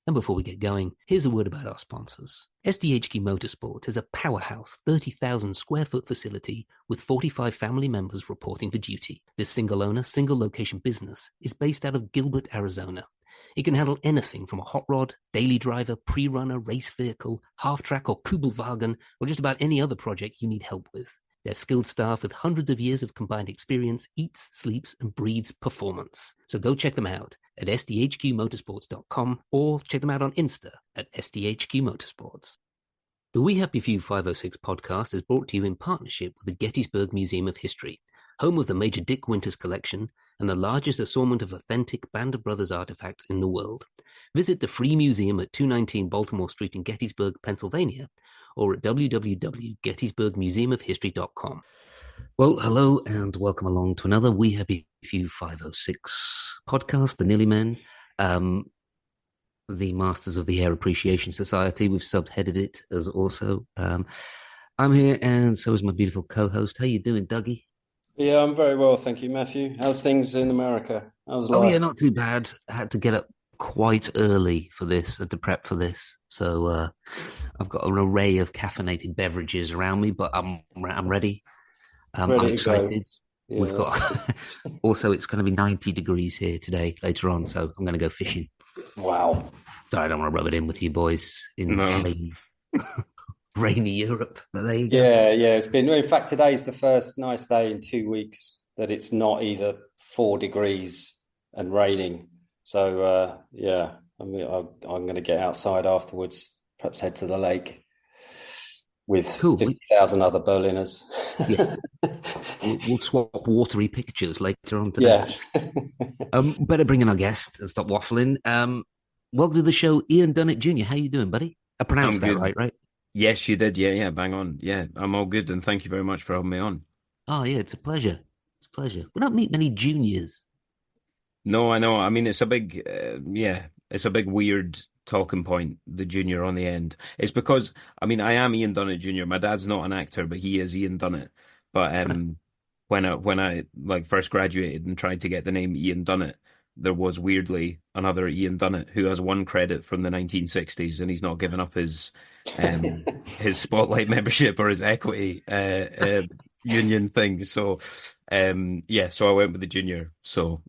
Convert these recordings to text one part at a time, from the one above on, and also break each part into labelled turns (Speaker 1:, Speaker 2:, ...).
Speaker 1: And before we get going, here's a word about our sponsors. SDHQ Motorsport is a powerhouse 30,000 square foot facility with 45 family members reporting for duty. This single owner, single location business is based out of Gilbert, Arizona. It can handle anything from a hot rod, daily driver, pre-runner, race vehicle, half-track or Kugelwagen, or just about any other project you need help with. Their skilled staff with hundreds of years of combined experience eats, sleeps, and breathes performance. So go check them out at sdhqmotorsports.com or check them out on Insta at sdhqmotorsports. The We Happy Few 506 podcast is brought to you in partnership with the Gettysburg Museum of History, home of the Major Dick Winters collection and the largest assortment of authentic Band of Brothers artifacts in the world. Visit the free museum at 219 Baltimore Street in Gettysburg, Pennsylvania, or at www.gettysburgmuseumofhistory.com. Well, hello and welcome along to another We Happy Few 506 podcast, The Nearly Men, the Masters of the Air Appreciation Society. We've subheaded it as also. I'm here and so is my beautiful co-host. How you doing, Dougie?
Speaker 2: Yeah, I'm very well, thank you, Matthew. How's things in America? How's life?
Speaker 1: Oh yeah, not too bad. I had to get up quite early for this, to prep for this. So I've got an array of caffeinated beverages around me, but I'm ready. I'm excited.
Speaker 2: Yeah,
Speaker 1: We've got also it's going to be 90 degrees here today later on, so I'm going to go fishing.
Speaker 2: Wow.
Speaker 1: Sorry, I don't want to rub it in with you boys in rainy Europe, but there you go.
Speaker 2: Yeah. It's been. In fact, today's the first nice day in 2 weeks that it's not either 4 degrees and raining. So I'm going to get outside afterwards. Perhaps head to the lake with 50,000 other Berliners.
Speaker 1: Yeah. We'll swap watery pictures later on today.
Speaker 2: Yeah.
Speaker 1: Better bring in our guest and stop waffling. Welcome to the show, Ian Dunnett Jr. How you doing, buddy? I pronounced that right?
Speaker 3: Yes, you did. Yeah, bang on. Yeah, I'm all good, and thank you very much for having me on.
Speaker 1: Oh, yeah, it's a pleasure. It's a pleasure. We don't meet many juniors.
Speaker 3: No, I know. I mean, it's a big, it's a big weird talking point, the junior on the end. It's because, I mean, I am Ian Dunnett Jr. My dad's not an actor, but he is Ian Dunnett. But when I like first graduated and tried to get the name Ian Dunnett, there was weirdly another Ian Dunnett who has one credit from the 1960s, and he's not given up his Spotlight membership or his equity union thing. So so I went with the junior. So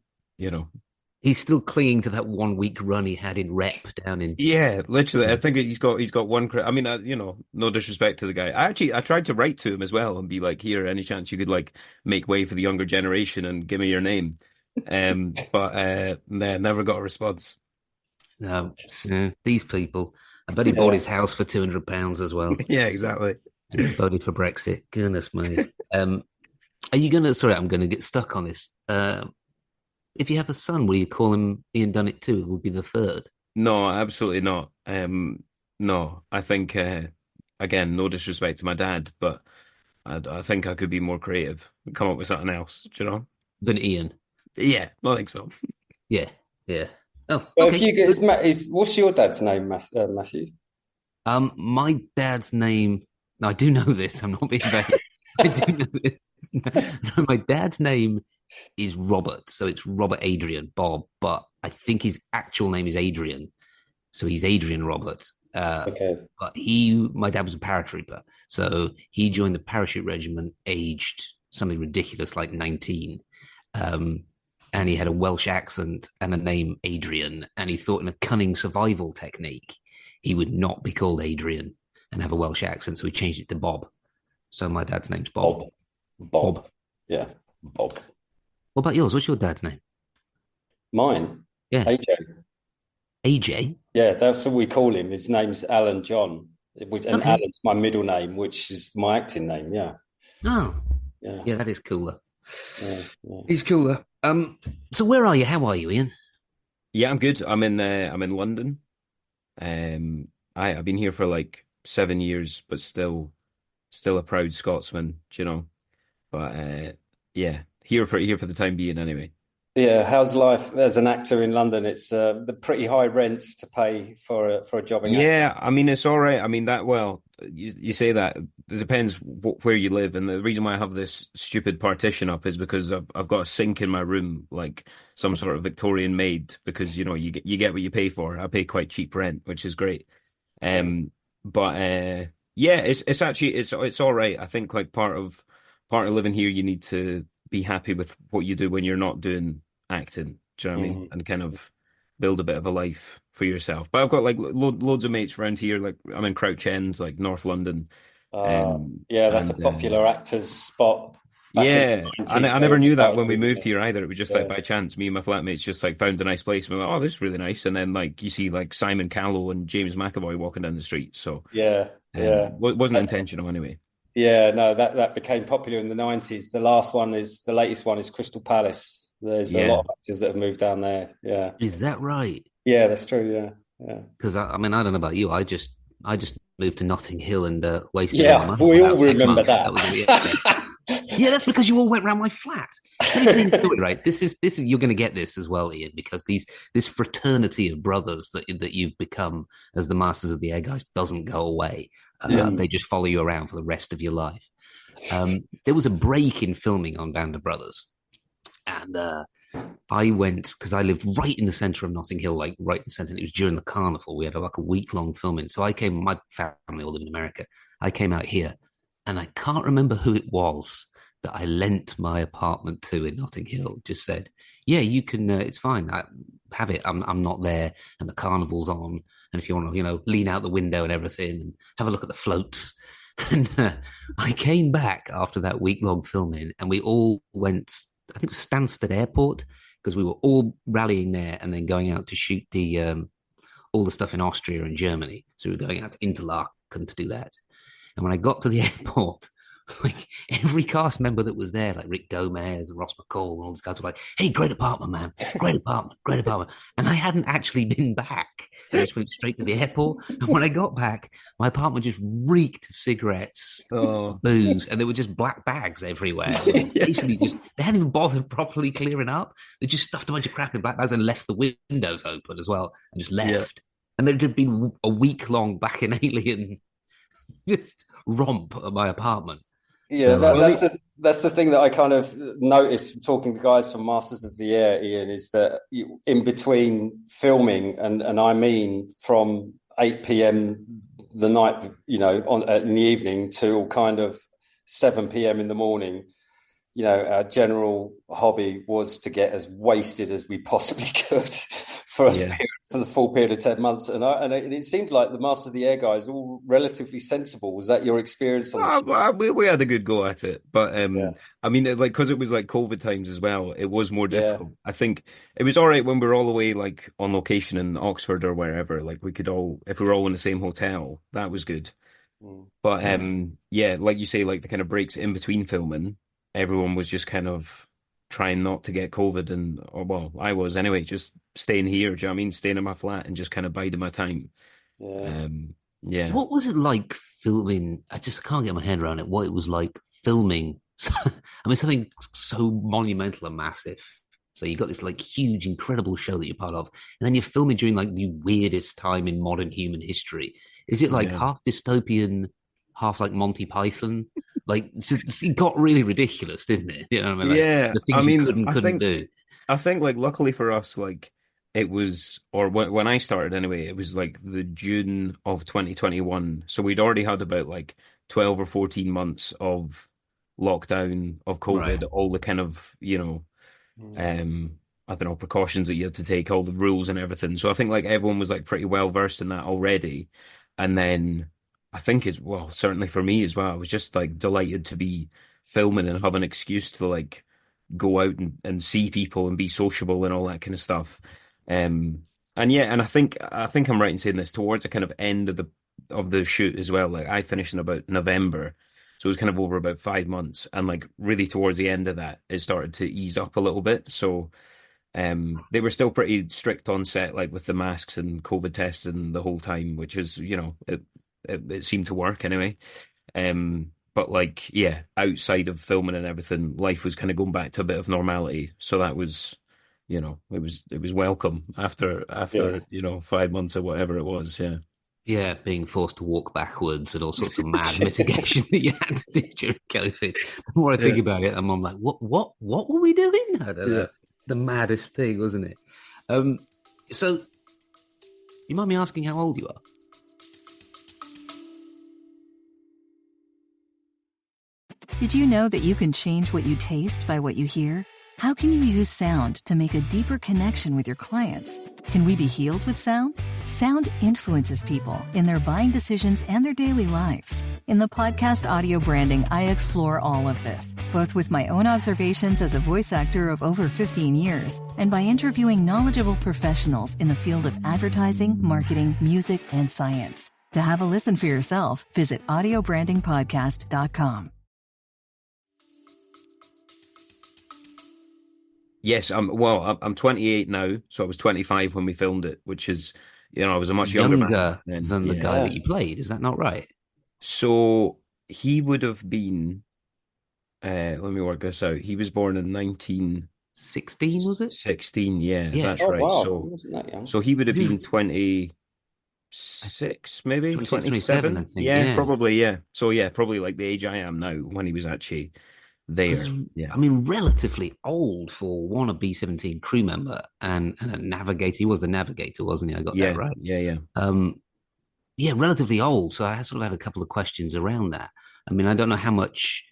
Speaker 1: he's still clinging to that 1 week run he had in rep down in.
Speaker 3: Yeah, literally. I think he's got one credit. I mean, no disrespect to the guy. I tried to write to him as well and be like, here, any chance you could like make way for the younger generation and give me your name. But never got a response.
Speaker 1: No, these people. I bet he bought his house for £200 as well.
Speaker 3: Yeah, exactly.
Speaker 1: Voted for Brexit. Goodness me. Are you gonna? Sorry, I'm gonna get stuck on this. If you have a son, will you call him Ian Dunnett too? It will be the third.
Speaker 3: No, absolutely not. No, I think again, no disrespect to my dad, but I think I could be more creative and come up with something else.
Speaker 1: Than Ian.
Speaker 3: Yeah, I think so.
Speaker 1: Yeah. Oh,
Speaker 2: well,
Speaker 1: okay.
Speaker 2: What's your dad's name, Matthew?
Speaker 1: My dad's name. I do know this. I'm not being vague. I do know this. My dad's name is Robert, so it's Robert Adrian Bob, but I think his actual name is Adrian, so he's Adrian Robert.
Speaker 2: Okay.
Speaker 1: But my dad was a paratrooper, so he joined the parachute regiment aged something ridiculous like 19. And he had a Welsh accent and a name Adrian, and he thought in a cunning survival technique he would not be called Adrian and have a Welsh accent, so he changed it to Bob. So my dad's name's Bob.
Speaker 2: Bob. Yeah, Bob.
Speaker 1: What about yours? What's your dad's name?
Speaker 2: Mine?
Speaker 1: Yeah.
Speaker 2: AJ.
Speaker 1: AJ?
Speaker 2: Yeah, that's what we call him. His name's Alan John, and Alan's my middle name, which is my acting name, yeah.
Speaker 1: Oh.
Speaker 2: Yeah,
Speaker 1: that is cooler.
Speaker 2: Yeah.
Speaker 1: He's cooler. So where are you? How are you, Ian?
Speaker 3: Yeah, I'm good. I'm in London. I've been here for like 7 years, but still a proud Scotsman, But here for the time being, anyway.
Speaker 2: Yeah, how's life as an actor in London? It's the pretty high rents to pay for a jobbing actor.
Speaker 3: Yeah, I mean it's all right. I mean that well, you say that it depends where you live, and the reason why I have this stupid partition up is because I've got a sink in my room, like some sort of Victorian maid, because you get what you pay for. I pay quite cheap rent, which is great.
Speaker 2: Yeah.
Speaker 3: Um, but yeah, it's actually it's all right. I think like part of living here, you need to be happy with what you do when you're not doing acting. Do you know what I mean?
Speaker 2: Mhm.
Speaker 3: And kind of build a bit of a life for yourself. But I've got like loads of mates around here. Like I'm in Crouch End, like North London.
Speaker 2: Yeah, that's a
Speaker 3: And
Speaker 2: popular actor's spot back in the
Speaker 3: yeah, I
Speaker 2: 90s. They
Speaker 3: never
Speaker 2: all
Speaker 3: knew that
Speaker 2: started
Speaker 3: when we
Speaker 2: moving
Speaker 3: moved
Speaker 2: there.
Speaker 3: here either. It was just like
Speaker 2: Yeah,
Speaker 3: by chance. Me and my flatmates just like found a nice place. And we're like, oh, this is really nice. And then like you see like Simon Callow and James McAvoy walking down the street. So
Speaker 2: yeah, yeah.
Speaker 3: wasn't
Speaker 2: That's,
Speaker 3: intentional anyway.
Speaker 2: yeah, no, that became popular in the 90s. The latest one is Crystal Palace. There's a lot
Speaker 3: Yeah.
Speaker 2: of actors that have moved down there. Yeah.
Speaker 1: Is that right?
Speaker 2: Yeah, that's true. Yeah. Yeah.
Speaker 1: Because I mean, I don't know about you. I just moved to Notting Hill and wasted all my
Speaker 2: Yeah,
Speaker 1: money
Speaker 2: we
Speaker 1: for
Speaker 2: all
Speaker 1: about six
Speaker 2: remember
Speaker 1: months.
Speaker 2: that.
Speaker 1: That was all. Yeah, yeah. That's because you all went around my flat. Let me tell you a story, right? This is you're going to get this as well, Ian, because this fraternity of brothers that you've become as the Masters of the Air guys doesn't go away.
Speaker 3: Yeah.
Speaker 1: They just follow you around for the rest of your life. There was a break in filming on Band of Brothers, and I went because I lived right in the center of Notting Hill, like right in the center. And it was during the carnival. We had like a week long filming. So I came, my family all live in America. I came out here and I can't remember who it was that I lent my apartment to in Notting Hill. Just said, yeah, you can, it's fine. I have it. I'm not there and the carnival's on. And if you want to, lean out the window and everything and have a look at the floats. And I came back after that week long filming and we all went, I think it was Stansted Airport, because we were all rallying there and then going out to shoot the all the stuff in Austria and Germany. So we were going out to Interlaken to do that. And when I got to the airport, like every cast member that was there, like Rick Gomez and Ross McCall and all these guys were like, "Hey, great apartment, man! Great apartment, great apartment." And I hadn't actually been back. I just went straight to the airport. And when I got back, my apartment just reeked of cigarettes,
Speaker 3: Oh.
Speaker 1: booze, and there were just black bags everywhere. And basically, they hadn't even bothered properly clearing up. They just stuffed a bunch of crap in black bags and left the windows open as well, and just left.
Speaker 3: Yeah.
Speaker 1: And there'd have been a week long back in Alien just romp at my apartment.
Speaker 2: Yeah,
Speaker 1: So,
Speaker 2: that's the thing that I kind of noticed talking to guys from Masters of the Air, Ian, is that in between filming and I mean from 8 p.m. the night, in the evening till kind of 7 p.m. in the morning, our general hobby was to get as wasted as we possibly could for for the full period of 10 months. And it seemed like the Master of the Air guys all relatively sensible. Was that your experience on the show?
Speaker 3: We had a good go at it, but I mean, like because it was like COVID times as well, it was more difficult. I think it was all right when we were all the way like on location in Oxford or wherever. Like we could all, if we were all in the same hotel, that was good. But yeah, like you say, like the kind of breaks in between filming, everyone was just kind of trying not to get COVID, and well, I was anyway, just staying here. Do you know what I mean? Staying in my flat and just kind of biding my time.
Speaker 2: Yeah.
Speaker 3: Yeah.
Speaker 1: what was it like filming? I just can't get my head around it. What it was like filming. I mean, something so monumental and massive. So you got this like huge, incredible show that you're part of, and then you're filming during like the weirdest time in modern human history. Is it like half dystopian, half like Monty Python? Like it got really ridiculous, didn't it? You know what I mean? Like,
Speaker 3: Yeah.
Speaker 1: the things
Speaker 3: I mean,
Speaker 1: you couldn't do.
Speaker 3: I think like luckily for us, like it was, or when I started anyway, it was like the June of 2021. So we'd already had about like 12 or 14 months of lockdown of COVID,
Speaker 1: Right.
Speaker 3: all the kind of, I don't know, precautions that you had to take, all the rules and everything. So I think like everyone was like pretty well versed in that already. And then I think as well, certainly for me as well, I was just like delighted to be filming and have an excuse to like go out and see people and be sociable and all that kind of stuff. And yeah, and I think I'm right in saying this towards the kind of end of the shoot as well. Like I finished in about November, so it was kind of over about 5 months, and like really towards the end of that, it started to ease up a little bit. So they were still pretty strict on set, like with the masks and COVID testing the whole time, which is it seemed to work anyway. But like, yeah, outside of filming and everything, life was kind of going back to a bit of normality. So you know, it was welcome after
Speaker 2: Yeah.
Speaker 3: 5 months or whatever it was. Yeah.
Speaker 1: Yeah, being forced to walk backwards and all sorts of mad mitigation that you had to do during COVID. The more I think
Speaker 3: Yeah.
Speaker 1: about it, I'm like, what were we doing? I don't
Speaker 3: Yeah.
Speaker 1: know. The maddest thing, wasn't it? So you mind me asking how old you are?
Speaker 4: Did you know that you can change what you taste by what you hear? How can you use sound to make a deeper connection with your clients? Can we be healed with sound? Sound influences people in their buying decisions and their daily lives. In the podcast Audio Branding, I explore all of this, both with my own observations as a voice actor of over 15 years and by interviewing knowledgeable professionals in the field of advertising, marketing, music, and science. To have a listen for yourself, visit audiobrandingpodcast.com.
Speaker 3: Yes, I'm 28 now, so I was 25 when we filmed it, which is, I was a much younger
Speaker 1: Younger
Speaker 3: man then.
Speaker 1: than the
Speaker 3: Yeah.
Speaker 1: guy that you played. Is that not right?
Speaker 3: So he would have been, let me work this out. He was born in
Speaker 1: 16, was it?
Speaker 3: 1916. Yeah,
Speaker 1: Yeah.
Speaker 3: that's
Speaker 2: Oh
Speaker 3: right.
Speaker 2: wow,
Speaker 3: So,
Speaker 2: he wasn't that young.
Speaker 3: so he would have
Speaker 1: He was
Speaker 3: been 26, maybe
Speaker 1: 26, 27, I
Speaker 3: 27.
Speaker 1: think.
Speaker 3: Yeah,
Speaker 1: Yeah.
Speaker 3: probably. Yeah. So yeah, probably like the age I am now when he was actually there. Yeah.
Speaker 1: I mean, relatively old for one, a B-17 crew member and a navigator. He was the navigator, wasn't he? I got
Speaker 3: Yeah.
Speaker 1: that right.
Speaker 3: Yeah.
Speaker 1: Yeah, relatively old. So I sort of had a couple of questions around that. I mean, I don't know how much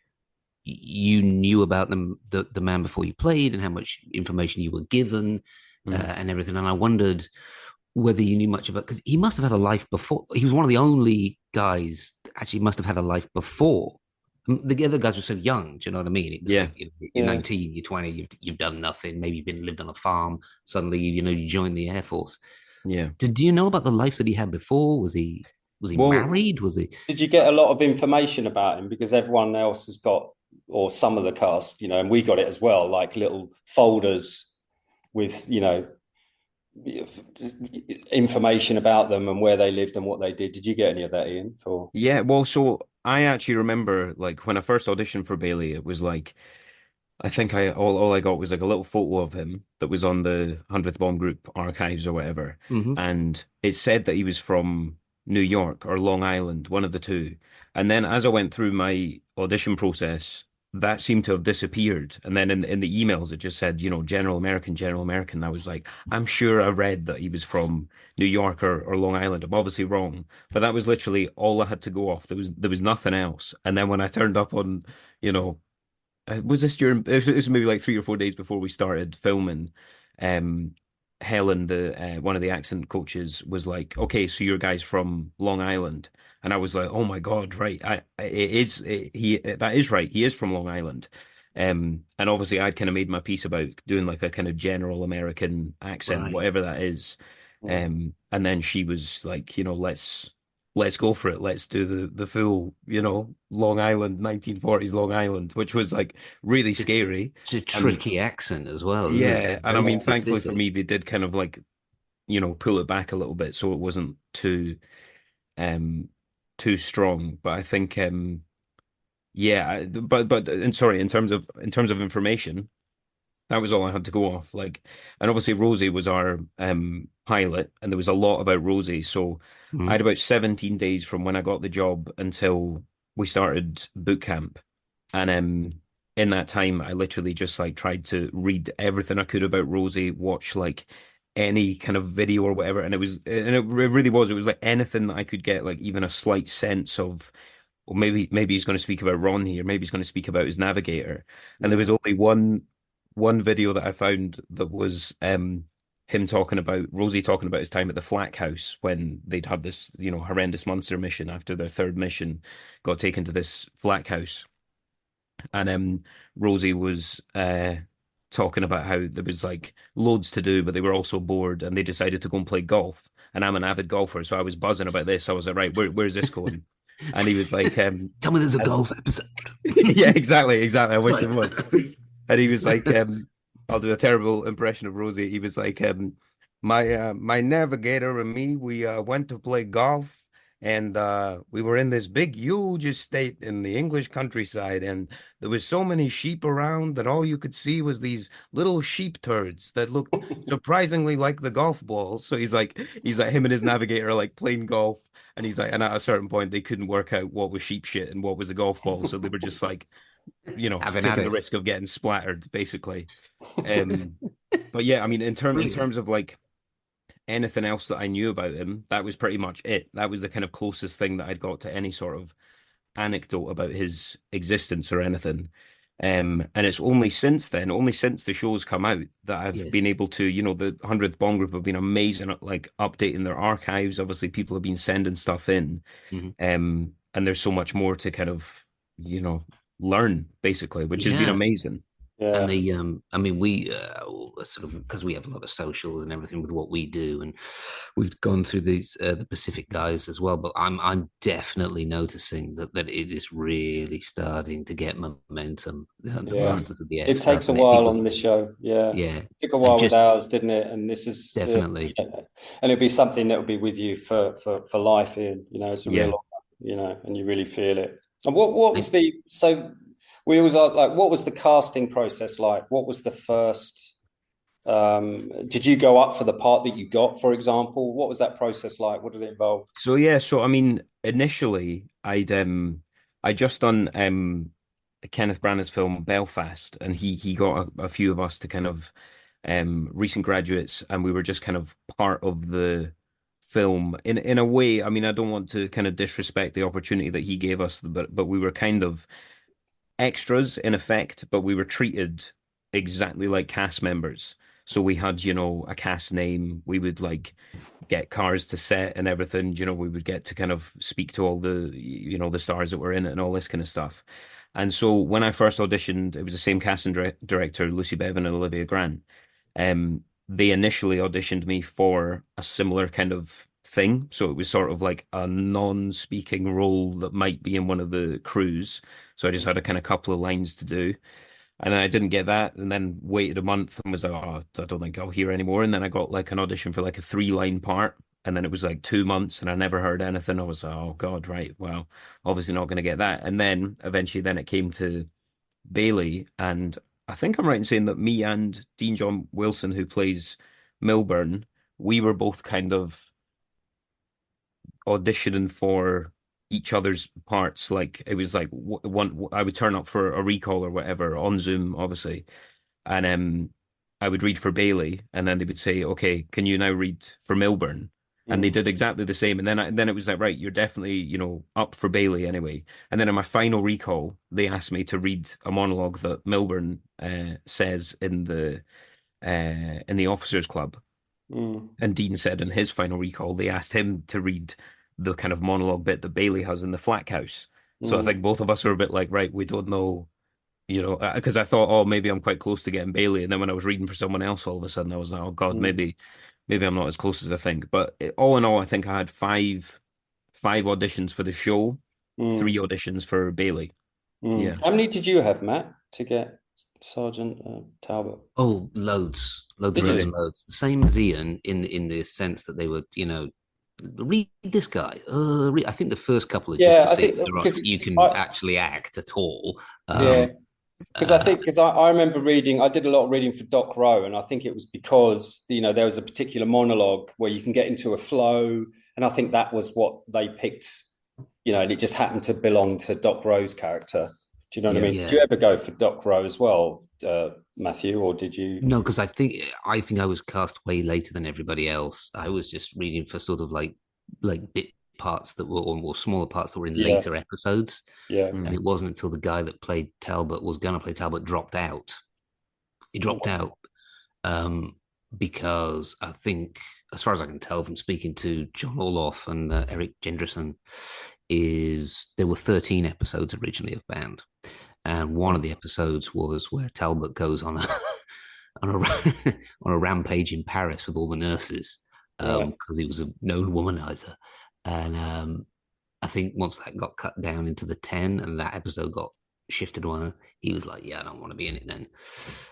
Speaker 1: you knew about the man before you played and how much information you were given and everything. And I wondered whether you knew much about, because he must have had a life before. He was one of the only guys actually must have had a life before. The other guys were so young. Do you know what I mean? It was
Speaker 3: Yeah.
Speaker 1: like you're 19, you're 20, you've done nothing. Maybe you've lived on a farm. Suddenly, you join the Air Force.
Speaker 3: Yeah.
Speaker 1: Do you know about the life that he had before? Was he
Speaker 3: Well,
Speaker 1: married? Was he?
Speaker 2: Did you get a lot of information about him? Because everyone else has got, or some of the cast, and we got it as well, like little folders with, information about them and where they lived and what they did. Did you get any of that, Ian? Or
Speaker 3: Yeah, well, so I actually remember like when I first auditioned for Bailey, it was like I think all I got was like a little photo of him that was on the 100th Bomb Group archives or whatever.
Speaker 1: Mm-hmm.
Speaker 3: And it said that he was from New York or Long Island, one of the two. And then as I went through my audition process, that seemed to have disappeared. And then in the emails, it just said, General American, General American. I was like, I'm sure I read that he was from New York or Long Island. I'm obviously wrong, but that was literally all I had to go off. There was nothing else. And then when I turned up on, was this during? It was maybe like 3 or 4 days before we started filming. Um, Helen, the one of the accent coaches, was like, "Okay, so your guy's from Long Island," and I was like, "Oh my God, right? That is right. He is from Long Island." And obviously, I'd kind of made my piece about doing like a kind of general American accent,
Speaker 1: Right.
Speaker 3: whatever that is. And then she was like, let's go for it. Let's do the full, Long Island, 1940s Long Island, which was like really scary.
Speaker 1: It's a tricky accent as well, isn't it?
Speaker 3: Yeah, and I
Speaker 1: Very
Speaker 3: mean, thankfully for
Speaker 1: specific.
Speaker 3: me, they did kind of like, pull it back a little bit so it wasn't too strong. But I think, yeah, and sorry, in terms of information, that was all I had to go off. Like, and obviously Rosie was our pilot, and there was a lot about Rosie. So I
Speaker 1: Mhm.
Speaker 3: had about 17 days from when I got the job until we started boot camp. And in that time, I literally just like tried to read everything I could about Rosie, watch like any kind of video or whatever. And it really was. It was like anything that I could get, like even a slight sense of, or maybe he's going to speak about Ron here, maybe he's going to speak about his navigator. And there was only one video that I found that was him talking about Rosie talking about his time at the Flak House when they'd had this, horrendous monster mission after their third mission, got taken to this Flak House. And Rosie was talking about how there was like loads to do, but they were also bored and they decided to go and play golf. And I'm an avid golfer, so I was buzzing about this. I was like, right, where's this going? And he was like,
Speaker 1: Tell me there's a golf episode.
Speaker 3: yeah, exactly. I wish it was. And he was like, I'll do a terrible impression of Rosie. He was like, my navigator and me, we went to play golf And we were in this big, huge estate in the English countryside, and there was so many sheep around that all you could see was these little sheep turds that looked surprisingly like the golf balls. So he's like him and his navigator are like playing golf, and he's like, and at a certain point they couldn't work out what was sheep shit and what was a golf ball, so they were just like,
Speaker 1: Having at
Speaker 3: taking the
Speaker 1: it.
Speaker 3: risk of getting splattered, basically. But yeah, I mean, in terms of like anything else that I knew about him, that was pretty much it. That was the kind of closest thing that I'd got to any sort of anecdote about his existence or anything. And it's only since then, only since the show's come out, that I've been able to, the 100th Bond Group have been amazing at like updating their archives. Obviously, people have been sending stuff in. And there's so much more to kind of, learn, basically, which has been amazing.
Speaker 2: Yeah.
Speaker 1: And they, I mean, we sort of, because we have a lot of socials and everything with what we do, and we've gone through these the Pacific guys as well. But I'm definitely noticing that it is really starting to get momentum. The Masters of the Air
Speaker 2: It
Speaker 1: stuff,
Speaker 2: takes a
Speaker 1: and
Speaker 2: while on this show.
Speaker 1: yeah,
Speaker 2: it took a while with ours, didn't it? And this is
Speaker 1: definitely,
Speaker 2: and it'll be something that will be with you for life. Ian, it's a real honor, and you really feel it. And what was we always ask, like, what was the casting process like? What was the first? Did you go up for the part that you got, for example? What was that process like? What did it involve?
Speaker 3: So I mean, initially, I just done Kenneth Branagh's film Belfast, and he got a few of us to kind of recent graduates, and we were just kind of part of the film in a way. I mean, I don't want to kind of disrespect the opportunity that he gave us, but we were kind of extras in effect, but we were treated exactly like cast members. So we had, a cast name. We would like get cars to set and everything. We would get to kind of speak to all the, the stars that were in it and all this kind of stuff. And so when I first auditioned, it was the same casting director, Lucy Bevan and Olivia Grant. They initially auditioned me for a similar kind of thing. So it was sort of like a non-speaking role that might be in one of the crews. So I just had a kind of couple of lines to do. And then I didn't get that, and then waited a month and was like, oh, I don't think I'll hear anymore. And then I got like an audition for like a 3-line part. And then it was like 2 months and I never heard anything. I was like, oh God, right. Well, obviously not going to get that. And then eventually it came to Bailey. And I think I'm right in saying that me and Dean John Wilson, who plays Milburn, we were both kind of auditioning for each other's parts. Like it was like one, I would turn up for a recall or whatever on Zoom, obviously, and I would read for Bailey, and then they would say, "Okay, can you now read for Milburn?" And they did exactly the same. And then it was like, right, you're definitely up for Bailey anyway. And then in my final recall, they asked me to read a monologue that Milburn says in the Officers Club. And Dean said in his final recall, they asked him to read the kind of monologue bit that Bailey has in the Flack House. So I think both of us were a bit like, right, we don't know, because I thought, oh, maybe I'm quite close to getting Bailey. And then when I was reading for someone else, all of a sudden I was like, oh God, maybe I'm not as close as I think. But all in all, I think I had five auditions for the show, 3 auditions for Bailey. Yeah.
Speaker 2: How many did you have, Matt, to get Sergeant Talbot?
Speaker 1: Oh, loads and loads. The same as Ian in the sense that they were, read this guy. I think the first couple are just to see if you can actually act at all.
Speaker 2: Because I remember reading. I did a lot of reading for Doc Rowe, and I think it was because there was a particular monologue where you can get into a flow, and I think that was what they picked. And it just happened to belong to Doc Rowe's character. Do you know what I mean? Did you ever go for Doc Rowe as well, Matthew, or did you?
Speaker 1: No, because I think I was cast way later than everybody else. I was just reading for sort of like bit parts that were, or smaller parts that were in later episodes.
Speaker 2: Yeah.
Speaker 1: And it wasn't until the guy that played Talbot was going to play Talbot dropped out. He dropped out because I think, as far as I can tell from speaking to John Orloff and Eric Jenderson, is there were 13 episodes originally of Band. And one of the episodes was where Talbot goes on a rampage in Paris with all the nurses because he was a known womanizer. And I think once that got cut down into the 10 and that episode got shifted one. He was like, yeah, I don't want to be in it then. And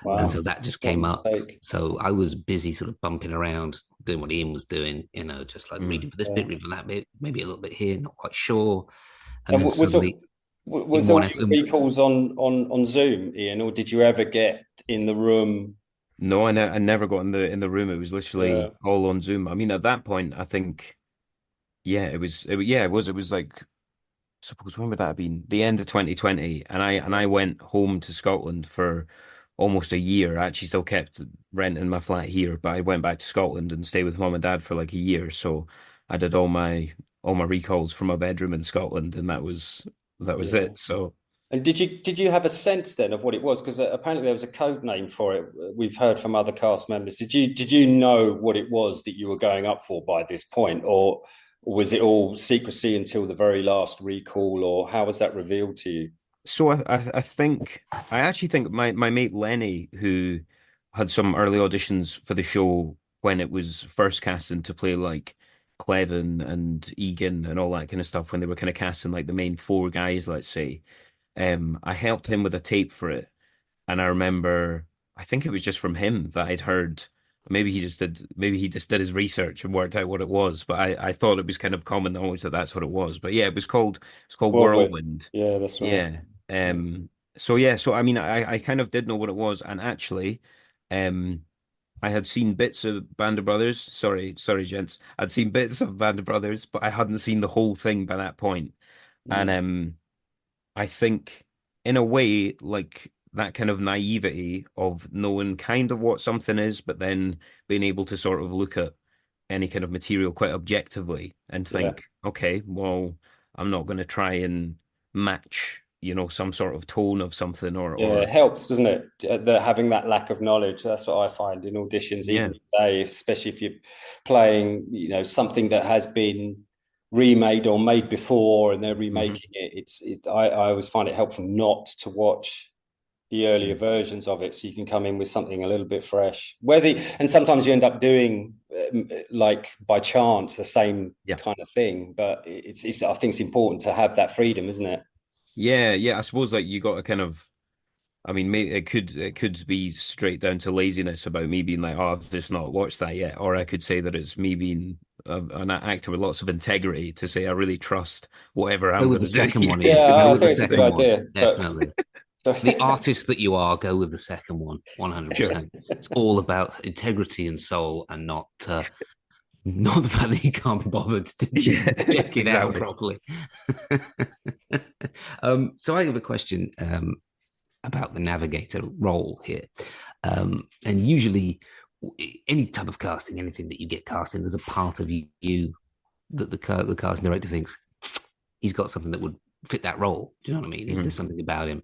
Speaker 2: Wow.
Speaker 1: so that just
Speaker 2: What a
Speaker 1: came up.
Speaker 2: mistake.
Speaker 1: So I was busy sort of bumping around, doing what Ian was doing, just like
Speaker 3: Mm.
Speaker 1: reading for this
Speaker 2: Yeah.
Speaker 1: bit, reading for that bit, maybe a little bit here, not quite sure. And
Speaker 2: And
Speaker 1: then suddenly in
Speaker 2: was all
Speaker 1: one
Speaker 2: your recalls on Zoom, Ian, or did you ever get in the room?
Speaker 3: No, I never got in the room. It was literally
Speaker 2: Yeah.
Speaker 3: all on Zoom. I mean, at that point, I think, yeah, it was like, suppose when would that have been? The end of 2020, and I went home to Scotland for almost a year. I actually still kept renting my flat here, but I went back to Scotland and stayed with mom and dad for like a year. So I did all my recalls from my bedroom in Scotland, and that was
Speaker 2: Yeah.
Speaker 3: it. So.
Speaker 2: And did you have a sense then of what it was? Because apparently there was a code name for it. We've heard from other cast members. Did you know what it was that you were going up for by this point, or was it all secrecy until the very last recall, or how was that revealed to you?
Speaker 3: So I actually think my mate Lenny, who had some early auditions for the show when it was first casting to play like Clevin and Egan and all that kind of stuff, when they were kind of casting like the main four guys, let's say. I helped him with a tape for it, and I remember, I think it was just from him that I'd heard. Maybe he just did his research and worked out what it was. But I thought it was kind of common knowledge that that's what it was. But yeah, it's called
Speaker 2: Whirlwind.
Speaker 3: Whirlwind.
Speaker 2: Yeah, that's right.
Speaker 3: Yeah. So yeah, so I mean, I kind of did know what it was, and actually, um, I had seen bits of Band of Brothers. Sorry, gents. I'd seen bits of Band of Brothers, but I hadn't seen the whole thing by that point. And
Speaker 2: Mm.
Speaker 3: I think in a way, like that kind of naivety of knowing kind of what something is, but then being able to sort of look at any kind of material quite objectively and
Speaker 2: Yeah.
Speaker 3: think, okay, well, I'm not going to try and match, some sort of tone of something
Speaker 2: Yeah,
Speaker 3: or
Speaker 2: it helps, doesn't it? Having that lack of knowledge. That's what I find in auditions,
Speaker 3: yeah.
Speaker 2: even today, especially if you're playing, something that has been remade or made before, and they're
Speaker 3: Hmm.
Speaker 2: remaking it. I always find it helpful not to watch the earlier versions of it, so you can come in with something a little bit fresh. And sometimes you end up doing like by chance the same
Speaker 3: Yeah.
Speaker 2: kind of thing, but I think it's important to have that freedom, isn't it?
Speaker 3: Yeah, yeah. I suppose like you got to kind of, I mean, it could be straight down to laziness about me being like, oh, I've just not watched that yet, or I could say that it's me being an actor with lots of integrity to say I really trust whatever
Speaker 1: go
Speaker 3: I'm
Speaker 1: with
Speaker 3: going
Speaker 1: the
Speaker 3: to do
Speaker 1: second
Speaker 3: here
Speaker 1: one,
Speaker 3: is
Speaker 1: Ian.
Speaker 3: going to
Speaker 2: Yeah,
Speaker 1: Go
Speaker 3: be
Speaker 2: I
Speaker 1: with
Speaker 3: the
Speaker 1: the
Speaker 2: think it's a
Speaker 3: right
Speaker 2: good
Speaker 1: second
Speaker 3: thing.
Speaker 1: one.
Speaker 2: idea, but
Speaker 1: Definitely. The artist that you are, go with the second one,
Speaker 3: Sure.
Speaker 1: 100%. It's all about integrity and soul, and not the fact that you can't be bothered to
Speaker 3: Yeah,
Speaker 1: check it out
Speaker 3: exactly.
Speaker 1: properly. So I have a question about the navigator role here. And usually, any type of casting, anything that you get cast in, there's a part of you that the casting director thinks he's got something that would fit that role. Do you know what I mean? There's
Speaker 3: Mhm.
Speaker 1: something about him.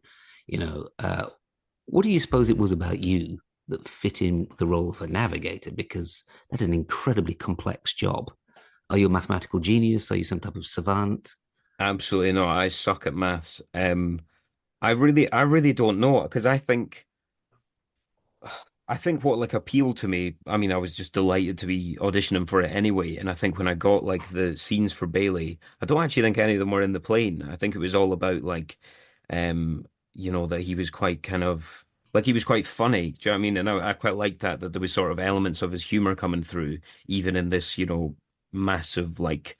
Speaker 1: What do you suppose it was about you that fit in the role of a navigator? Because that is an incredibly complex job. Are you a mathematical genius? Are you some type of savant?
Speaker 3: Absolutely not. I suck at maths. I really don't know because I think what like appealed to me, I mean, I was just delighted to be auditioning for it anyway. And I think when I got like the scenes for Bailey, I don't actually think any of them were in the plane. I think it was all about like, um, that he was quite kind of like he was quite funny. Do you know what I mean? And I quite liked that there was sort of elements of his humor coming through, even in this, massive like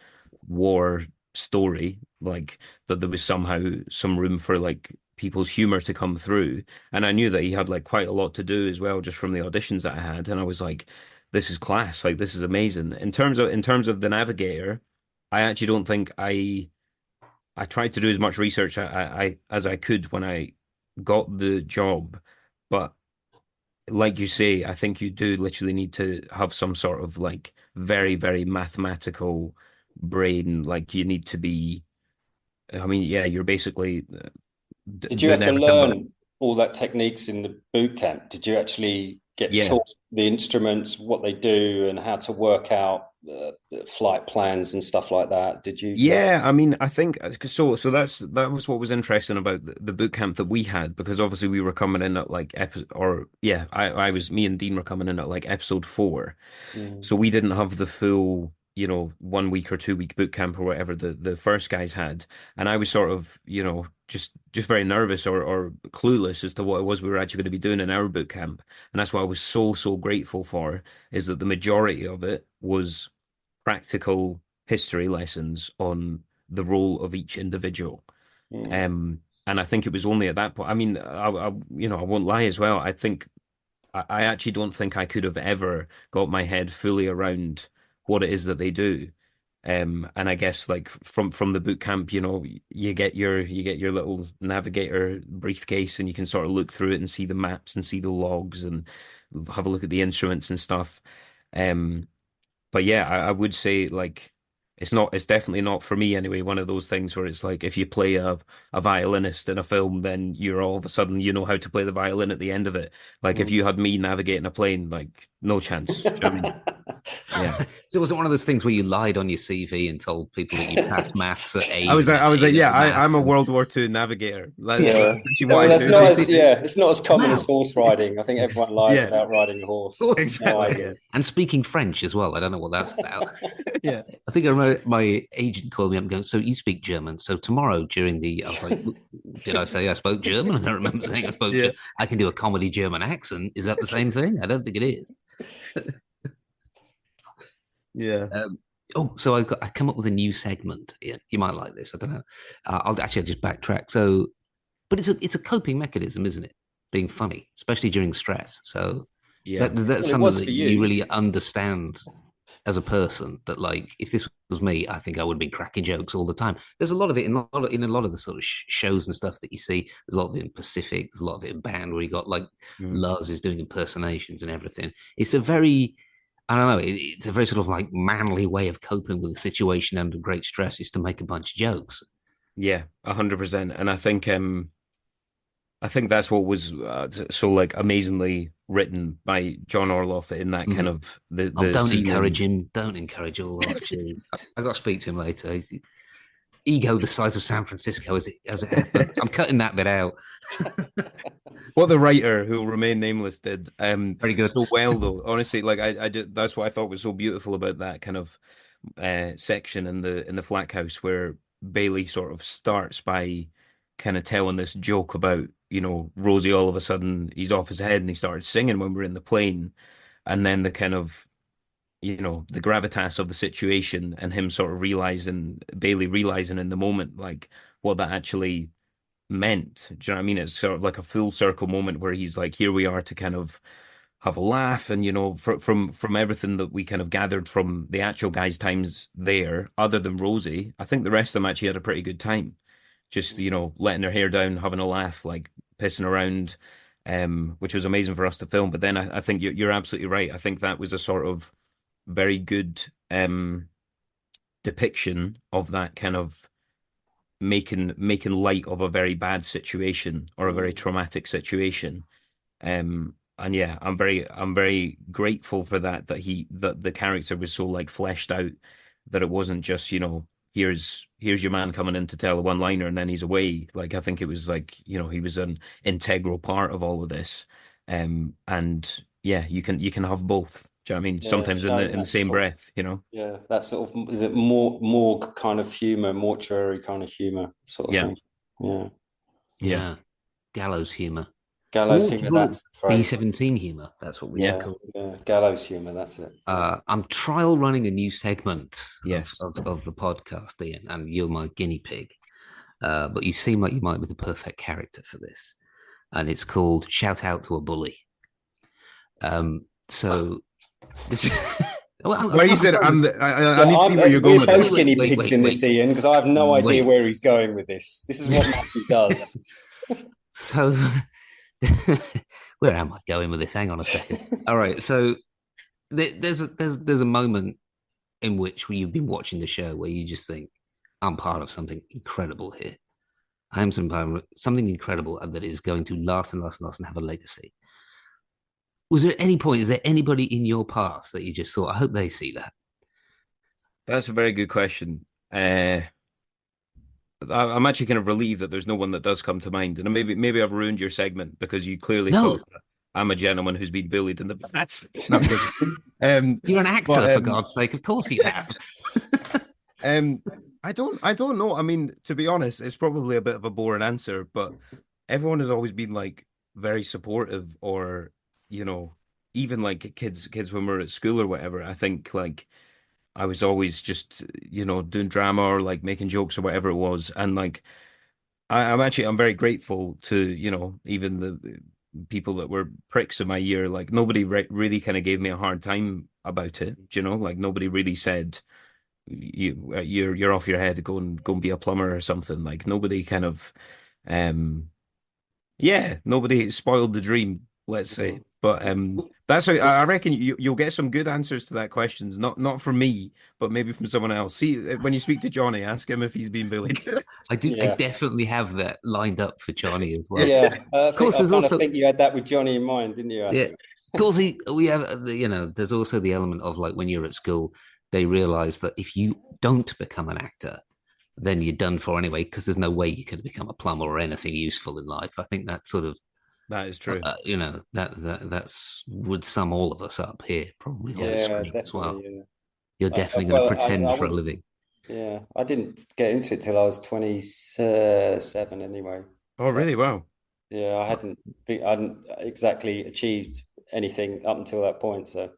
Speaker 3: war story, like that there was somehow some room for like people's humor to come through. And I knew that he had like quite a lot to do as well, just from the auditions that I had. And I was like, this is class. Like this is amazing. In terms of the Navigator, I actually don't think I tried to do as much research as I could when I got the job. But like you say, I think you do literally need to have some sort of like very, very mathematical brain. Like you need to be, I mean, yeah, you're basically
Speaker 2: did you
Speaker 3: doing
Speaker 2: have to
Speaker 3: everything but
Speaker 2: learn all that techniques in the boot camp? Did you actually get
Speaker 3: yeah.
Speaker 2: taught the instruments, what they do, and how to work out flight plans and stuff like that? Did you learn?
Speaker 3: Yeah, I mean, I think so. So that was what was interesting about the boot camp that we had because obviously we were coming in at like me and Dean were coming in at like episode 4,
Speaker 2: Mm.
Speaker 3: so we didn't have the full 1 week or 2 week boot camp or whatever the first guys had, and I was sort of, just very nervous or clueless as to what it was we were actually going to be doing in our boot camp. And that's what I was so grateful for, is that the majority of it was practical history lessons on the role of each individual. And I think it was only at that point. I mean, I won't lie as well. I think I actually don't think I could have ever got my head fully around what it is that they do. And I guess like from the boot camp, you get your little navigator briefcase, and you can sort of look through it and see the maps and see the logs and have a look at the instruments and stuff. But yeah, I would say like it's definitely not for me anyway, one of those things where it's like if you play a violinist in a film, then you're all of a sudden you know how to play the violin at the end of it. Like if you had me navigating a plane, like no chance. Do you know what I mean? Yeah.
Speaker 1: So was it one of those things where you lied on your CV and told people that you passed maths at A?
Speaker 3: I was like, yeah, I'm a World War II navigator. That's
Speaker 2: it's not as common as horse riding. I think everyone lies about riding a horse.
Speaker 3: Exactly. Yeah.
Speaker 1: And speaking French as well. I don't know what that's about.
Speaker 3: Yeah.
Speaker 1: I think I remember my agent called me up and going, "So you speak German? So tomorrow during the," I was like, "Did I say I spoke German?" And I remember saying I spoke.
Speaker 3: Yeah.
Speaker 1: I can do a comedy German accent. Is that the same thing? I don't think it is.
Speaker 3: Yeah.
Speaker 1: So I come up with a new segment. Ian. You might like this. I don't know. I'll just backtrack. So, but it's a coping mechanism, isn't it? Being funny, especially during stress. So
Speaker 3: yeah,
Speaker 1: that's something that you really understand as a person. That like, if this was me, I think I would have been cracking jokes all the time. There's a lot of it in a lot of the sort of shows and stuff that you see. There's a lot of it in Pacific. There's a lot of it in Band, where you got like Lars is doing impersonations and everything. It's a very I don't know. It's a very sort of like manly way of coping with a situation under great stress is to make a bunch of jokes.
Speaker 3: Yeah, 100%. And I think that's what was so like amazingly written by John Orloff in that kind of the
Speaker 1: don't encourage him. Don't encourage Orloff. I got to speak to him later. He's ego the size of San Francisco as it happens. I'm cutting that bit out.
Speaker 3: What the writer, who will remain nameless, did
Speaker 1: very good
Speaker 3: so well though. Honestly, like I did, that's what I thought was so beautiful about that kind of section in the Flack House, where Bailey sort of starts by kind of telling this joke about, Rosie all of a sudden he's off his head and he started singing when we were in the plane, and then the kind of the gravitas of the situation and him sort of Bailey realizing in the moment like what that actually meant. Do you know what I mean? It's sort of like a full circle moment where he's like, here we are to kind of have a laugh, and from everything that we kind of gathered from the actual guys' times there, other than Rosie, I think the rest of them actually had a pretty good time, just letting their hair down, having a laugh, like pissing around, which was amazing for us to film. But then I think you're absolutely right. I think that was a sort of very good depiction of that kind of making light of a very bad situation or a very traumatic situation. And yeah, I'm very grateful for that the character was so like fleshed out, that it wasn't just, here's your man coming in to tell a one-liner and then he's away. Like, I think it was like, he was an integral part of all of this. And yeah, you can have both. Do you know what I mean? Sometimes in the same breath,
Speaker 2: Yeah, that sort of, is it more kind of humor, mortuary kind of humor sort of thing?
Speaker 1: Yeah. Gallows humor.
Speaker 2: Gallows humor, that's
Speaker 1: B-17 humor. That's what we call it.
Speaker 2: Yeah, gallows humor, that's it.
Speaker 1: I'm trial running a new segment of the podcast, Ian, and you're my guinea pig. But you seem like you might be the perfect character for this. And it's called Shout Out to a Bully. So this
Speaker 3: where you said I need to see where you're going with
Speaker 2: this. We're both guinea pigs in this, Ian, because I have no idea where he's going with this. This is what Matthew does.
Speaker 1: So where am I going with this? Hang on a second. All right, so there's a moment in which you've been watching the show where you just think, I'm part of something incredible here. I am something incredible that is going to last and last and last and have a legacy. Was there any point, is there anybody in your past that you just thought, I hope they see that?
Speaker 3: That's a very good question. I'm actually kind of relieved that there's no one that does come to mind. And maybe I've ruined your segment, because you clearly thought I'm a gentleman who's been bullied in the past. No, I'm joking.
Speaker 1: You're an actor, for God's sake. Of course you have.
Speaker 3: I don't know. I mean, to be honest, it's probably a bit of a boring answer, but everyone has always been like very supportive, or even like kids when we're at school or whatever. I think like I was always just doing drama or like making jokes or whatever it was, and like I'm very grateful to even the people that were pricks in my year. Like nobody really kind of gave me a hard time about it. Like nobody really said you're off your head, go and be a plumber or something. Like nobody kind of nobody spoiled the dream, let's say. But that's I reckon you'll get some good answers to that questions, not from me, but maybe from someone else. See, when you speak to Johnny, ask him if he's been bullied.
Speaker 1: I definitely have that lined up for Johnny as well.
Speaker 2: Yeah,
Speaker 1: of course. I
Speaker 2: think you had that with Johnny in mind, didn't you?
Speaker 1: Of course, we have. There's also the element of like when you're at school, they realize that if you don't become an actor, then you're done for anyway, because there's no way you can become a plumber or anything useful in life. I think that sort of
Speaker 3: that is true.
Speaker 1: That's would sum all of us up here, probably on the screen as well.
Speaker 2: Yeah.
Speaker 1: You're definitely going to pretend for a living.
Speaker 2: Yeah, I didn't get into it till I was 27 anyway.
Speaker 3: Oh, really? Wow.
Speaker 2: Yeah, I hadn't exactly achieved anything up until that point. So,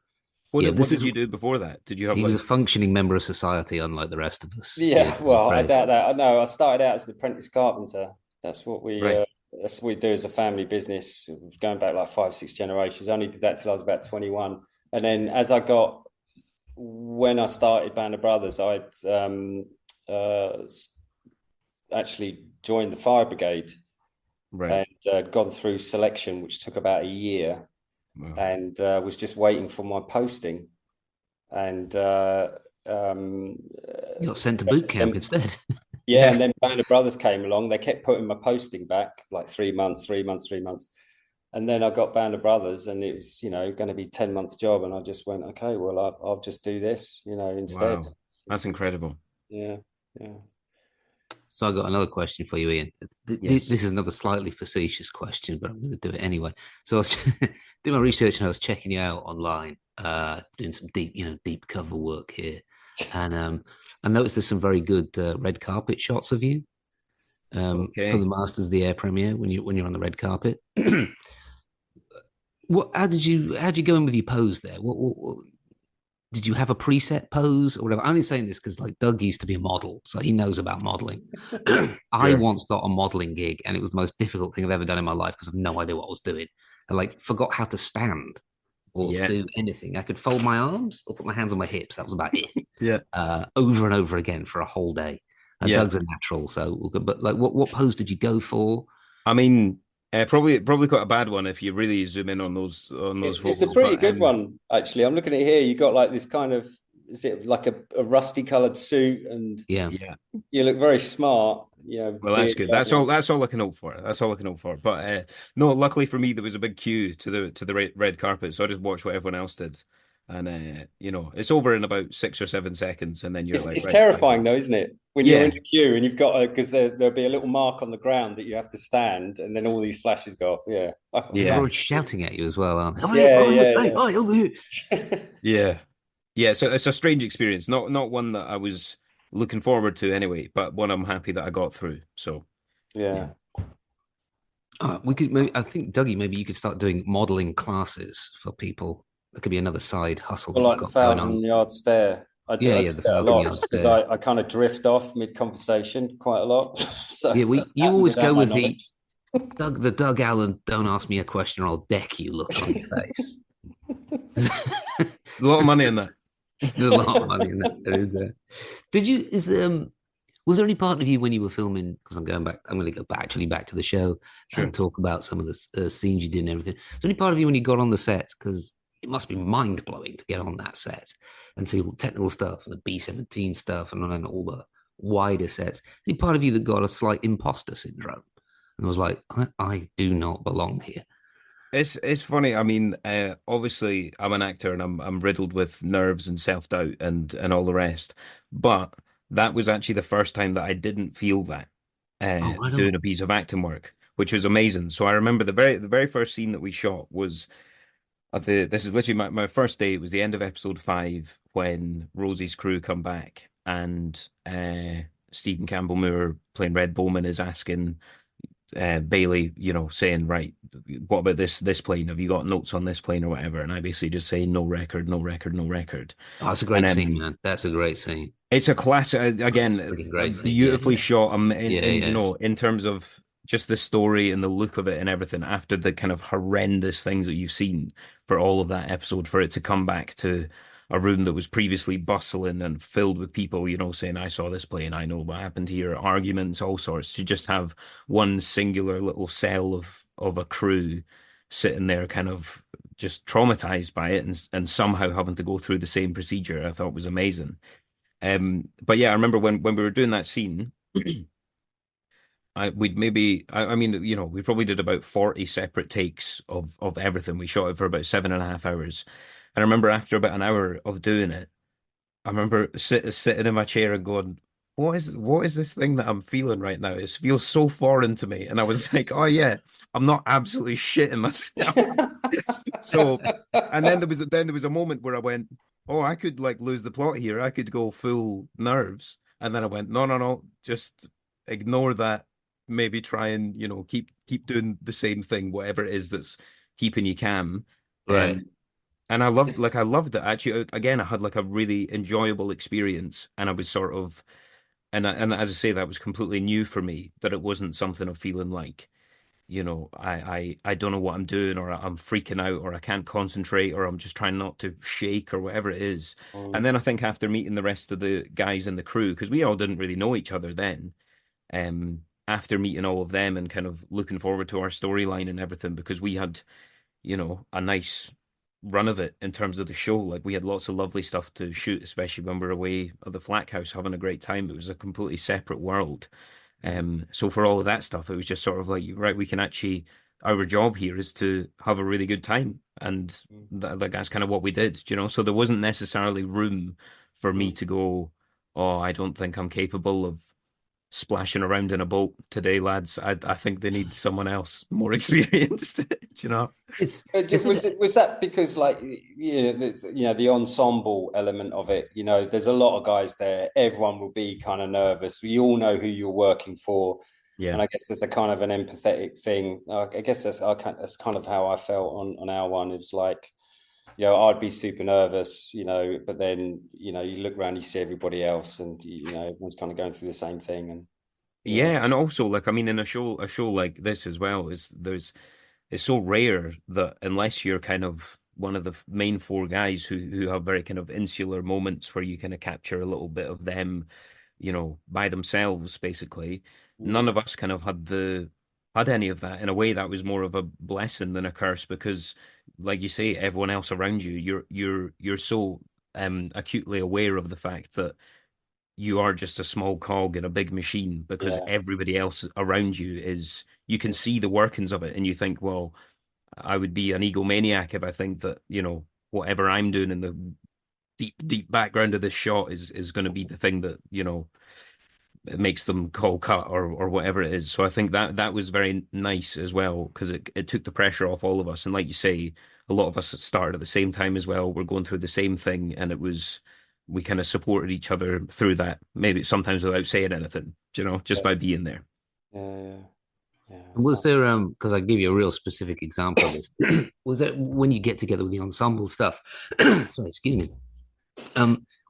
Speaker 3: what did you do before that? Did you have?
Speaker 1: He was a functioning member of society, unlike the rest of us.
Speaker 2: Yeah, well, I doubt that. I know. I started out as an apprentice carpenter. That's what we.
Speaker 3: Right.
Speaker 2: That's what we do as a family business, going back like 5-6 generations. I only did that till I was about 21, and then when I started Band of Brothers, I'd actually joined the fire brigade,
Speaker 3: right,
Speaker 2: and gone through selection, which took about a year. Wow. And was just waiting for my posting, and
Speaker 1: you got sent to boot camp instead.
Speaker 2: Yeah, and then Band of Brothers came along. They kept putting my posting back like 3 months, and then I got Band of Brothers, and it was going to be 10-month job, and I just went, okay, well I'll just do this instead.
Speaker 3: Wow. That's incredible.
Speaker 2: Yeah.
Speaker 1: So I got another question for you, Ian.
Speaker 3: Yes.
Speaker 1: This is another slightly facetious question, but I'm going to do it anyway. So I was doing my research and I was checking you out online, doing some deep cover work here, and I noticed there's some very good red carpet shots of you for the Masters, the air premiere when you're on the red carpet. How did you go in with your pose there? What did you have a preset pose or whatever? I'm only saying this because like Doug used to be a model, so he knows about modeling. I once got a modeling gig, and it was the most difficult thing I've ever done in my life because I've no idea what I was doing. I like forgot how to stand or do anything. I could fold my arms or put my hands on my hips. That was about it.
Speaker 3: Yeah.
Speaker 1: Over and over again for a whole day. Doug's a natural, so but like, what pose did you go for?
Speaker 3: I mean, probably quite a bad one if you really zoom in on those photos.
Speaker 2: It's a pretty good one, actually. I'm looking at it here. You got like this kind of, is it like a rusty coloured suit, and you look very smart.
Speaker 3: Well, that's good. That's all I can hope for. But no, luckily for me, there was a big queue to the red carpet, so I just watched what everyone else did, and it's over in about 6 or 7 seconds, and then it's
Speaker 2: terrifying though, isn't it? When you're in the queue and you've got because there'll be a little mark on the ground that you have to stand, and then all these flashes go off. Yeah,
Speaker 1: everyone's shouting at you as well, aren't they?
Speaker 2: Hey,
Speaker 1: over here.
Speaker 3: Yeah. So it's a strange experience, not one that I was looking forward to anyway, but one I'm happy that I got through. So
Speaker 2: yeah.
Speaker 1: We could maybe, I think, Dougie, maybe you could start doing modeling classes for people. That could be another side hustle.
Speaker 2: Well, like the 1,000-yard stare.
Speaker 1: The 1,000-yard stare.
Speaker 2: Because I kind of drift off mid-conversation quite a lot. So
Speaker 1: you always go with the Doug Allen, don't ask me a question or I'll deck you look on your face.
Speaker 3: There's a lot of money in that.
Speaker 1: There's a lot of money in that. There is. Was there any part of you when you were filming? Because I'm going to go back to the show and talk about some of the scenes you did and everything. Was there any part of you when you got on the set? Because it must be mind blowing to get on that set and see all the technical stuff and the B-17 stuff and then all the wider sets. Any part of you that got a slight imposter syndrome and was like, I do not belong here?
Speaker 3: It's funny. I mean, obviously, I'm an actor and I'm riddled with nerves and self-doubt and all the rest. But that was actually the first time that I didn't feel that doing a piece of acting work, which was amazing. So I remember the very first scene that we shot was this is literally my first day. It was the end of episode 5 when Rosie's crew come back and Stephen Campbell Moore playing Red Bowman is asking Bailey, saying, right, what about this plane? Have you got notes on this plane or whatever? And I basically just say no record, no record, no record.
Speaker 1: Oh, that's a
Speaker 3: And
Speaker 1: great scene,
Speaker 3: then
Speaker 1: man. That's a great scene.
Speaker 3: it's a classic again,
Speaker 1: It's a freaking great scene.
Speaker 3: beautifully
Speaker 1: Yeah,
Speaker 3: shot.
Speaker 1: yeah, yeah, yeah.
Speaker 3: In terms of just the story and the look of it and everything. After the kind of horrendous things that you've seen for all of that episode, for it to come back to a room that was previously bustling and filled with people, saying, "I saw this plane, I know what happened here," arguments, all sorts. To just have one singular little cell of a crew sitting there, kind of just traumatized by it, and somehow having to go through the same procedure, I thought was amazing. But yeah, I remember when we were doing that scene, we'd maybe, I mean, we probably did about 40 separate takes of everything. We shot it for about 7.5 hours. And I remember after about an hour of doing it, I remember sitting in my chair and going, what is this thing that I'm feeling right now? It feels so foreign to me. And I was like, oh yeah, I'm not absolutely shitting myself. So, and then there was a moment where I went, oh, I could like lose the plot here. I could go full nerves. And then I went, no, no, no, just ignore that. Maybe try and, keep doing the same thing, whatever it is that's keeping you calm.
Speaker 1: Right.
Speaker 3: And I loved it. Actually, again, I had like a really enjoyable experience, and I was sort of, and as I say, that was completely new for me. That it wasn't something of feeling like, I don't know what I'm doing, or I'm freaking out, or I can't concentrate, or I'm just trying not to shake, or whatever it is. And then I think after meeting the rest of the guys in the crew, because we all didn't really know each other then, after meeting all of them and kind of looking forward to our storyline and everything, because we had, a nice run of it in terms of the show. Like we had lots of lovely stuff to shoot, especially when we were away at the Flack House having a great time. It was a completely separate world. So for all of that stuff, it was just sort of like, right, we can actually, our job here is to have a really good time. And that's kind of what we did, So there wasn't necessarily room for me to go, oh, I don't think I'm capable of splashing around in a boat today, lads. I think they need someone else more experienced.
Speaker 1: It's
Speaker 2: was that because like the ensemble element of it? There's a lot of guys there. Everyone will be kind of nervous. We all know who you're working for,
Speaker 3: Yeah.
Speaker 2: And I guess there's a kind of an empathetic thing. I guess that's kind of how I felt on our one. It's like, I'd be super nervous, but then, you look around, you see everybody else and, everyone's kind of going through the same thing. And
Speaker 3: Yeah, and also like I mean in a show like this as well, it's so rare that unless you're kind of one of the main four guys who have very kind of insular moments where you kind of capture a little bit of them, by themselves, basically. None of us kind of had any of that. In a way, that was more of a blessing than a curse because, like you say, everyone else around you, you're so acutely aware of the fact that you are just a small cog in a big machine because everybody else around you you can see the workings of it and you think, well, I would be an egomaniac if I think that, whatever I'm doing in the deep, deep background of this shot is going to be the thing that, it makes them call cut or whatever it is. So I think that was very nice as well because it took the pressure off all of us. And like you say, a lot of us started at the same time as well. We're going through the same thing and we kind of supported each other through that, maybe sometimes without saying anything, just by being there.
Speaker 2: Yeah.
Speaker 1: Was there because I give you a real specific example of this. Was that when you get together with the ensemble stuff? Sorry, excuse me.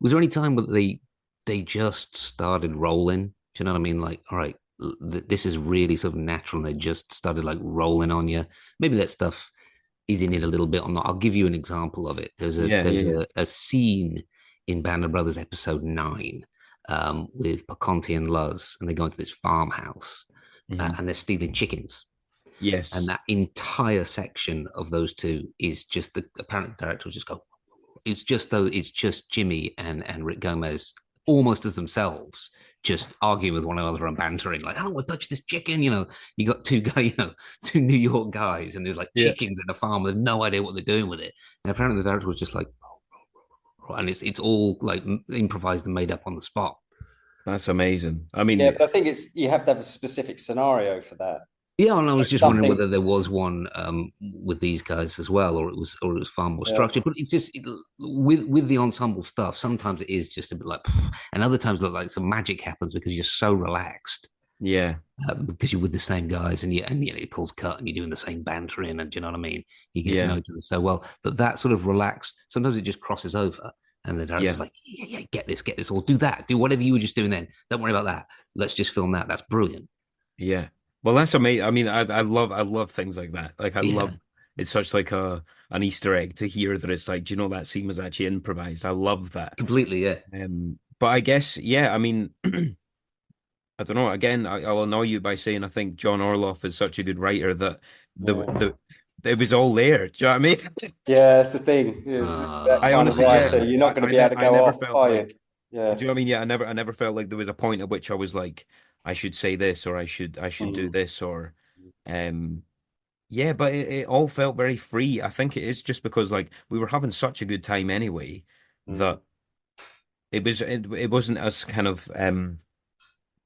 Speaker 1: Was there any time where they just started rolling? Do you know what I mean? Like, all right, this is really sort of natural, and they just started like rolling on you. Maybe that stuff is in it a little bit or not. I'll give you an example of it. There's a scene in Band of Brothers episode 9 with Paconti and Luz, and they go into this farmhouse and they're stealing chickens.
Speaker 3: Yes.
Speaker 1: And that entire section of those two is just apparently the director will just go, it's just Jimmy and Rick Gomez almost as themselves, just arguing with one another and bantering, like, I don't want to touch this chicken. You got two New York guys, and there's like chickens in a farm with no idea what they're doing with it. And apparently the director was just like, and it's all like improvised and made up on the spot.
Speaker 3: That's amazing. I mean,
Speaker 2: but I think you have to have a specific scenario for that.
Speaker 1: Yeah, and I was
Speaker 2: Like
Speaker 1: just wondering
Speaker 2: something.
Speaker 1: whether there was one with these guys as well, or it was far more
Speaker 2: Yeah.
Speaker 1: structured. But it's just with the ensemble stuff. Sometimes it is just a bit like, and other times look like some magic happens because you're so relaxed
Speaker 3: Yeah,
Speaker 1: because you're with the same guys and you know, it calls cut and you're doing the same banter in, and do you know what I mean? You get to know
Speaker 3: yeah,
Speaker 1: each other so well that sort of relaxed. Sometimes it just crosses over, and the director's
Speaker 3: yeah,
Speaker 1: like, yeah, get this, or do that, do whatever you were just doing then. Don't worry about that. Let's just film that. That's brilliant.
Speaker 3: yeah. Well, that's amazing. I mean, I love things like that. Like I
Speaker 1: Yeah,
Speaker 3: love it's such like a an Easter egg to hear that it's like, do you know that scene was actually improvised? I love that.
Speaker 1: completely. Yeah.
Speaker 3: But I guess, yeah, I mean, I don't know. Again, I'll annoy you by saying I think John Orloff is such a good writer that
Speaker 2: Yeah.
Speaker 3: the it was all there. Do you know what I mean?
Speaker 2: Yeah, that's the thing. That
Speaker 3: I
Speaker 1: Uh,
Speaker 2: kind of
Speaker 3: honestly,
Speaker 2: writer,
Speaker 3: yeah,
Speaker 2: you're not going to be able to
Speaker 3: I
Speaker 2: go
Speaker 3: never
Speaker 2: off,
Speaker 3: felt
Speaker 2: are you?
Speaker 3: like, do
Speaker 2: Yeah.
Speaker 3: you know what I mean? Yeah, I never felt like there was a point at which I was like, I should say this or I should do
Speaker 2: Mm.
Speaker 3: this or, um, yeah, but it all felt very free. I think it is just because like we were having such a good time anyway
Speaker 2: Mm.
Speaker 3: that it wasn't as kind of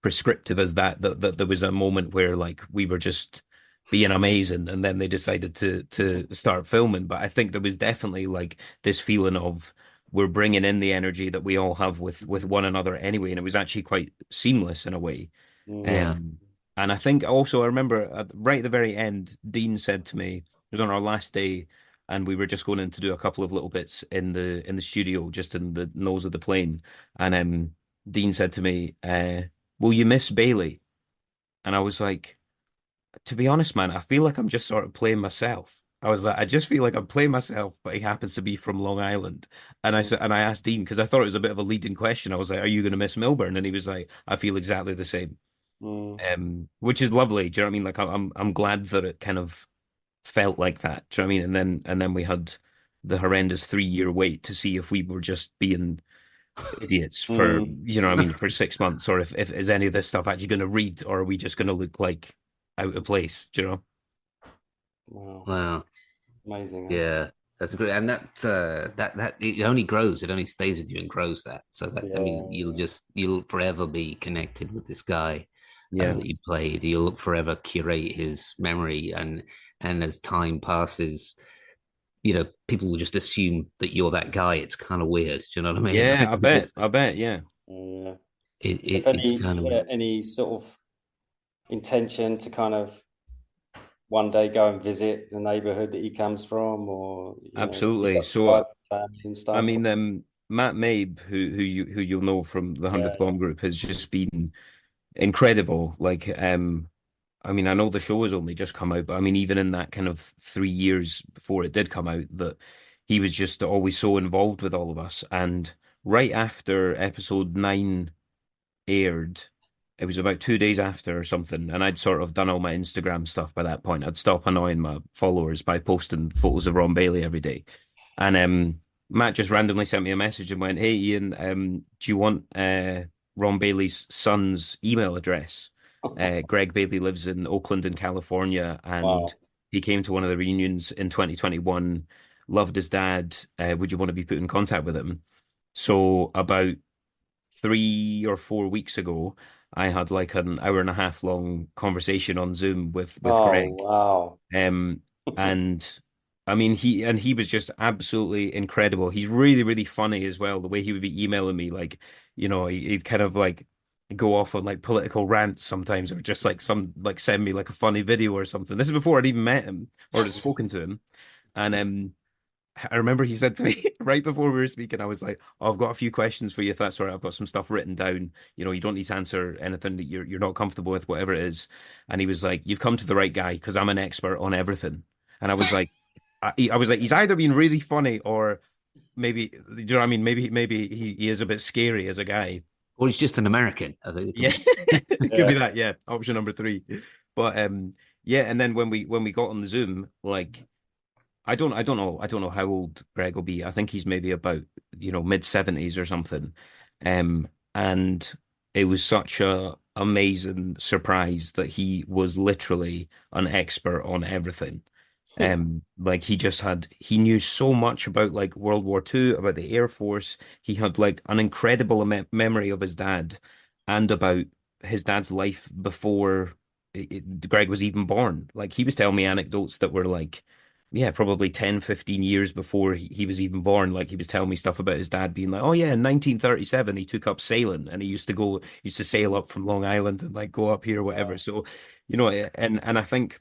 Speaker 3: prescriptive as that there was a moment where like we were just being amazing and then they decided to start filming. But I think there was definitely like this feeling of we're bringing in the energy that we all have with one another anyway, and it was actually quite seamless in a way.
Speaker 2: Mm.
Speaker 1: yeah.
Speaker 3: um and I think also I remember right at the very end Dean said to me, it was on our last day and we were just going in to do a couple of little bits in the studio just in the nose of the plane, and Dean said to me, will you miss Bailey? And I was like, to be honest, man, I feel like I'm just sort of playing myself. I was like, I just feel like I'm playing myself, but he happens to be from Long Island. And I
Speaker 2: Mm.
Speaker 3: said, and I asked Dean because I thought it was a bit of a leading question. I was like, "Are you going to miss Milburn?" And he was like, "I feel exactly the same,"
Speaker 2: Mm.
Speaker 3: which is lovely. Do you know what I mean? Like, I'm glad that it kind of felt like that. Do you know what I mean? And then we had the horrendous 3 year wait to see if we were just being idiots for,
Speaker 2: Mm.
Speaker 3: you know what I mean, for 6 months, or if is any of this stuff actually going to read, or are we just going to look like out of place, do you know?
Speaker 2: Wow.
Speaker 1: Wow.
Speaker 2: Amazing, huh?
Speaker 1: Yeah, that's great, and that it only grows. It only stays with you and grows that. So that I mean,
Speaker 2: Yeah.
Speaker 1: you'll forever be connected with this guy
Speaker 3: Yeah.
Speaker 1: that you played. You'll forever curate his memory, and as time passes, you know, people will just assume that you're that guy. It's kind of weird. Do you know what I mean?
Speaker 3: Yeah,
Speaker 1: Like, because
Speaker 3: I bet, yeah.
Speaker 2: Yeah.
Speaker 1: it's kind of weird.
Speaker 2: Any sort of intention to kind of one day go and visit the neighborhood that he comes from, or you
Speaker 3: Absolutely.
Speaker 2: got survived
Speaker 3: So,
Speaker 2: family and
Speaker 3: I
Speaker 2: stuff?
Speaker 3: mean, Matt Mabe, who you'll know from the
Speaker 2: Yeah,
Speaker 3: 100th Bomb Group, has just been incredible. Like, I mean, I know the show has only just come out, but I mean, even in that kind of 3 years before it did come out, that he was just always so involved with all of us. And right after episode 9 aired, it was about 2 days after or something, and I'd sort of done all my Instagram stuff by that point. I'd stop annoying my followers by posting photos of Ron Bailey every day. And Matt just randomly sent me a message and went, "Hey Ian, do you want Ron Bailey's son's email address? Greg Bailey lives in Oakland in California, and
Speaker 2: wow.
Speaker 3: he came to one of the reunions in 2021. Loved his dad. Would you want to be put in contact with him?" So about 3 or 4 weeks ago, I had like an hour and a half long conversation on Zoom with
Speaker 2: Oh,
Speaker 3: Greg.
Speaker 2: wow.
Speaker 3: Um, and I mean, he was just absolutely incredible. He's really, really funny as well. The way he would be emailing me, like, he'd kind of like go off on like political rants sometimes, or just like send me like a funny video or something. This is before I'd even met him or had spoken to him. And I remember he said to me right before we were speaking, I was like, "Oh, I've got a few questions for you if that's all right. I've got some stuff written down. You don't need to answer anything that you're not comfortable with, whatever it is." And he was like, "You've come to the right guy because I'm an expert on everything." And I was like, I was like, he's either being really funny or maybe, do you know what I mean? Maybe he is a bit scary as a guy.
Speaker 1: Or he's just an American. I think it could
Speaker 3: Yeah,
Speaker 1: be.
Speaker 3: it could
Speaker 2: Yeah.
Speaker 3: be that. Yeah, option number three. But yeah. And then when we got on the Zoom, like. I don't know how old Greg will be. I think he's maybe about, mid 70s or something. And it was such a amazing surprise that he was literally an expert on everything. Like he knew so much about like World War II, about the Air Force. He had like an incredible memory of his dad and about his dad's life before Greg was even born. Like he was telling me anecdotes that were like, yeah, probably 10, 15 years before he was even born. Like he was telling me stuff about his dad being like, oh yeah, in 1937 he took up sailing and he used to sail up from Long Island and like go up here or whatever. So, you know, and I think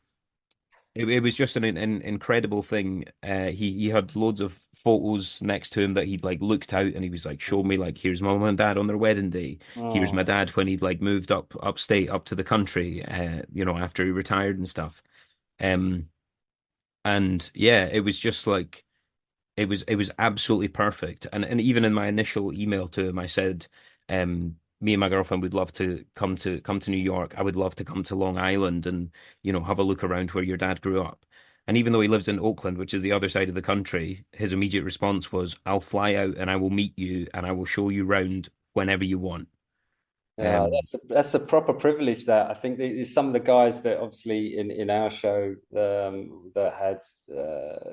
Speaker 3: it was just an incredible thing. He had loads of photos next to him that he'd like looked out and he was like, show me like, here's mom and dad on their wedding day. Here's my
Speaker 2: Oh,
Speaker 3: dad when he'd like moved upstate up to the country, you know, after he retired and stuff. Um, and yeah, it was just like it was absolutely perfect. And even in my initial email to him, I said, me and my girlfriend would love to come to New York. I would love to come to Long Island and, you know, have a look around where your dad grew up. And even though he lives in Oakland, which is the other side of the country, his immediate response was, I'll fly out and I will meet you and I will show you round whenever you want.
Speaker 2: yeah,
Speaker 3: Um,
Speaker 2: that's a proper privilege. That I think there's some of the guys that obviously in our show that had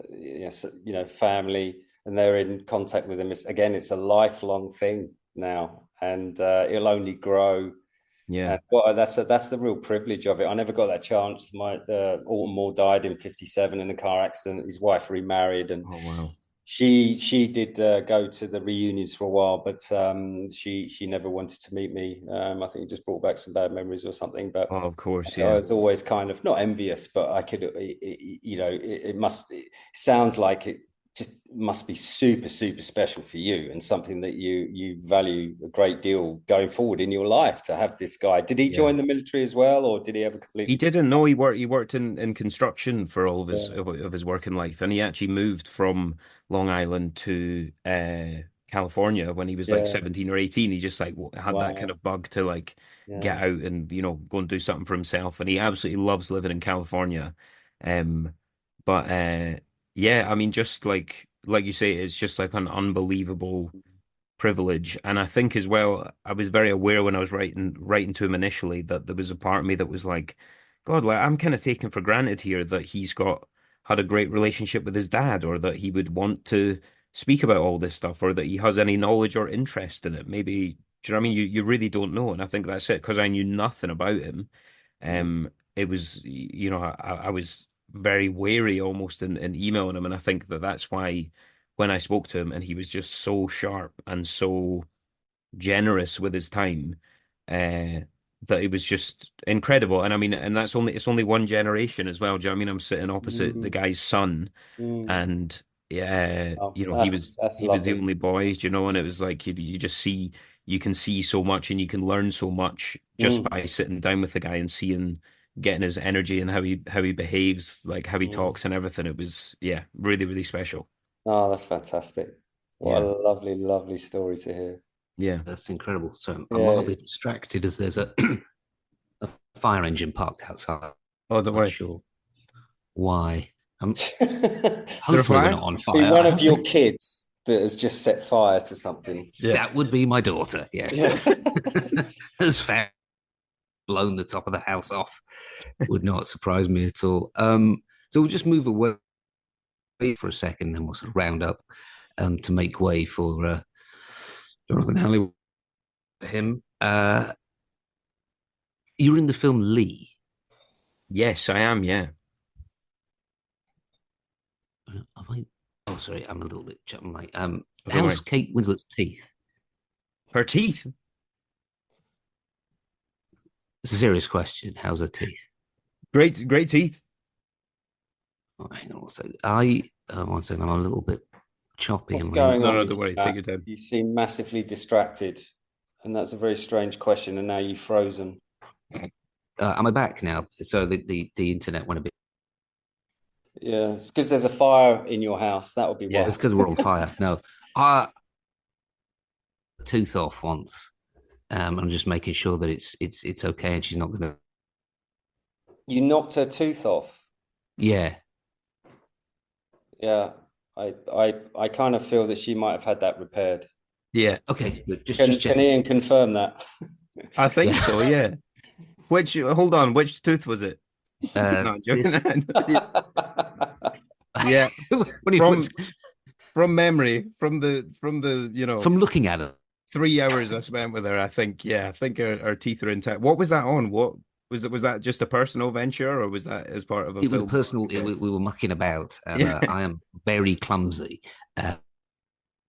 Speaker 2: you know, family and they're in contact with them. It's a lifelong thing now, and it'll only grow.
Speaker 3: yeah.
Speaker 2: And well, that's the real privilege of it. I never got that chance. My Alton Moore died in '57 in a car accident. His wife remarried, and
Speaker 3: Oh, wow.
Speaker 2: she did go to the reunions for a while, but she never wanted to meet me. I think it just brought back some bad memories or something. But
Speaker 3: Oh, of course.
Speaker 2: I
Speaker 3: Yeah.
Speaker 2: was always kind of not envious, but I could, you know, it sounds like it just must be super, super special for you and something that you value a great deal going forward in your life to have this guy. Did he
Speaker 3: Yeah.
Speaker 2: join the military as well, or did he have a
Speaker 3: He
Speaker 2: completely different?
Speaker 3: didn't know he worked in construction for all of his
Speaker 2: Yeah,
Speaker 3: of his working life, and he actually moved from Long Island to California when he was like
Speaker 2: yeah,
Speaker 3: 17 or 18. He just like had that kind
Speaker 2: wow,
Speaker 3: of bug to like get
Speaker 2: yeah.
Speaker 3: out and, you know, go and do something for himself, and he absolutely loves living in California. Um, but yeah, I mean, just like you say, it's just like an unbelievable privilege. And I think as well, I was very aware when I was writing to him initially that there was a part of me that was like, God, like I'm kind of taking for granted here that he's got had a great relationship with his dad, or that he would want to speak about all this stuff, or that he has any knowledge or interest in it. Maybe, do you know what I mean? You really don't know. And I think that's it, because I knew nothing about him.
Speaker 2: Mm.
Speaker 3: It was, you know, I was very wary almost in emailing him, and I think that that's why when I spoke to him and he was just so sharp and so generous with his time, uh, that it was just incredible. And I mean, and it's only one generation as well. Do you know what I mean? I'm sitting opposite the
Speaker 2: Mm.
Speaker 3: guy's son,
Speaker 2: Mm.
Speaker 3: and yeah,
Speaker 2: Oh,
Speaker 3: you know,
Speaker 2: that's
Speaker 3: he was the
Speaker 2: lovely.
Speaker 3: only boy, you know, and it was like you just see you can see so much and you can learn so much just
Speaker 2: Mm.
Speaker 3: by sitting down with the guy and seeing getting his energy and how he behaves, like how he
Speaker 2: Mm.
Speaker 3: talks and everything. It was, yeah, really, really special.
Speaker 2: Oh, that's fantastic. What a
Speaker 3: Yeah.
Speaker 2: lovely, lovely story to hear.
Speaker 3: Yeah.
Speaker 1: That's incredible. So I'm
Speaker 2: Yeah,
Speaker 1: mildly
Speaker 2: it's
Speaker 1: distracted as there's a fire engine parked outside.
Speaker 3: Oh, don't
Speaker 1: Not
Speaker 3: worry.
Speaker 1: sure why.
Speaker 3: There a
Speaker 1: Hopefully we're
Speaker 3: fire?
Speaker 1: not on
Speaker 2: be
Speaker 1: fire.
Speaker 2: one
Speaker 1: I
Speaker 2: of
Speaker 1: hope
Speaker 2: your kids that has just set fire to something.
Speaker 3: Yeah.
Speaker 1: that would be my daughter. Yes,
Speaker 2: Yeah.
Speaker 1: has blown the top of the house off. Would not surprise me at all. So we'll just move away for a second, then we'll sort of round up to make way for Jonathan Halley. Him. You're in the film Lee.
Speaker 3: Yes, I am. Yeah.
Speaker 1: Have I? Oh, sorry, I'm a little bit jumping.
Speaker 3: Oh, don't
Speaker 1: How's
Speaker 3: worry.
Speaker 1: Kate Winslet's teeth?
Speaker 3: Her teeth.
Speaker 1: It's a serious question. How's her teeth?
Speaker 3: Great, great teeth.
Speaker 1: Oh, hang on one second. One second. I'm a little bit choppy
Speaker 2: What's
Speaker 1: in my.
Speaker 2: going
Speaker 3: No,
Speaker 2: on
Speaker 3: no,
Speaker 2: with
Speaker 3: don't
Speaker 2: you,
Speaker 3: worry. Take
Speaker 2: Matt?
Speaker 3: your time.
Speaker 2: You seem massively distracted, and that's a very strange question. And now you've frozen.
Speaker 1: Am I back now? So the internet went a bit.
Speaker 2: Yeah, it's because there's a fire in your house. That would be
Speaker 3: Yeah.
Speaker 1: It's
Speaker 2: why.
Speaker 1: because we're on fire. No, I tooth off once. I'm just making sure that it's okay, and she's not gonna.
Speaker 2: You knocked her tooth off.
Speaker 1: Yeah.
Speaker 2: Yeah, I kind of feel that she might have had that repaired.
Speaker 3: Yeah.
Speaker 1: Okay. Good. Just
Speaker 2: Can
Speaker 1: check.
Speaker 2: Ian confirm that?
Speaker 3: I think
Speaker 1: Yeah.
Speaker 3: so. Yeah. Hold on. Which tooth was it? No, I'm joking.
Speaker 1: This,
Speaker 3: Yeah.
Speaker 1: when he
Speaker 3: From
Speaker 1: puts,
Speaker 3: from memory, from the you know
Speaker 1: from looking at it,
Speaker 3: 3 hours I spent with her, I think, yeah, I think her teeth are intact. What was that on? What Was that just a personal venture, or was that as part of a
Speaker 1: It was a
Speaker 3: film?
Speaker 1: personal. We were mucking about, and
Speaker 3: Yeah.
Speaker 1: I am very clumsy.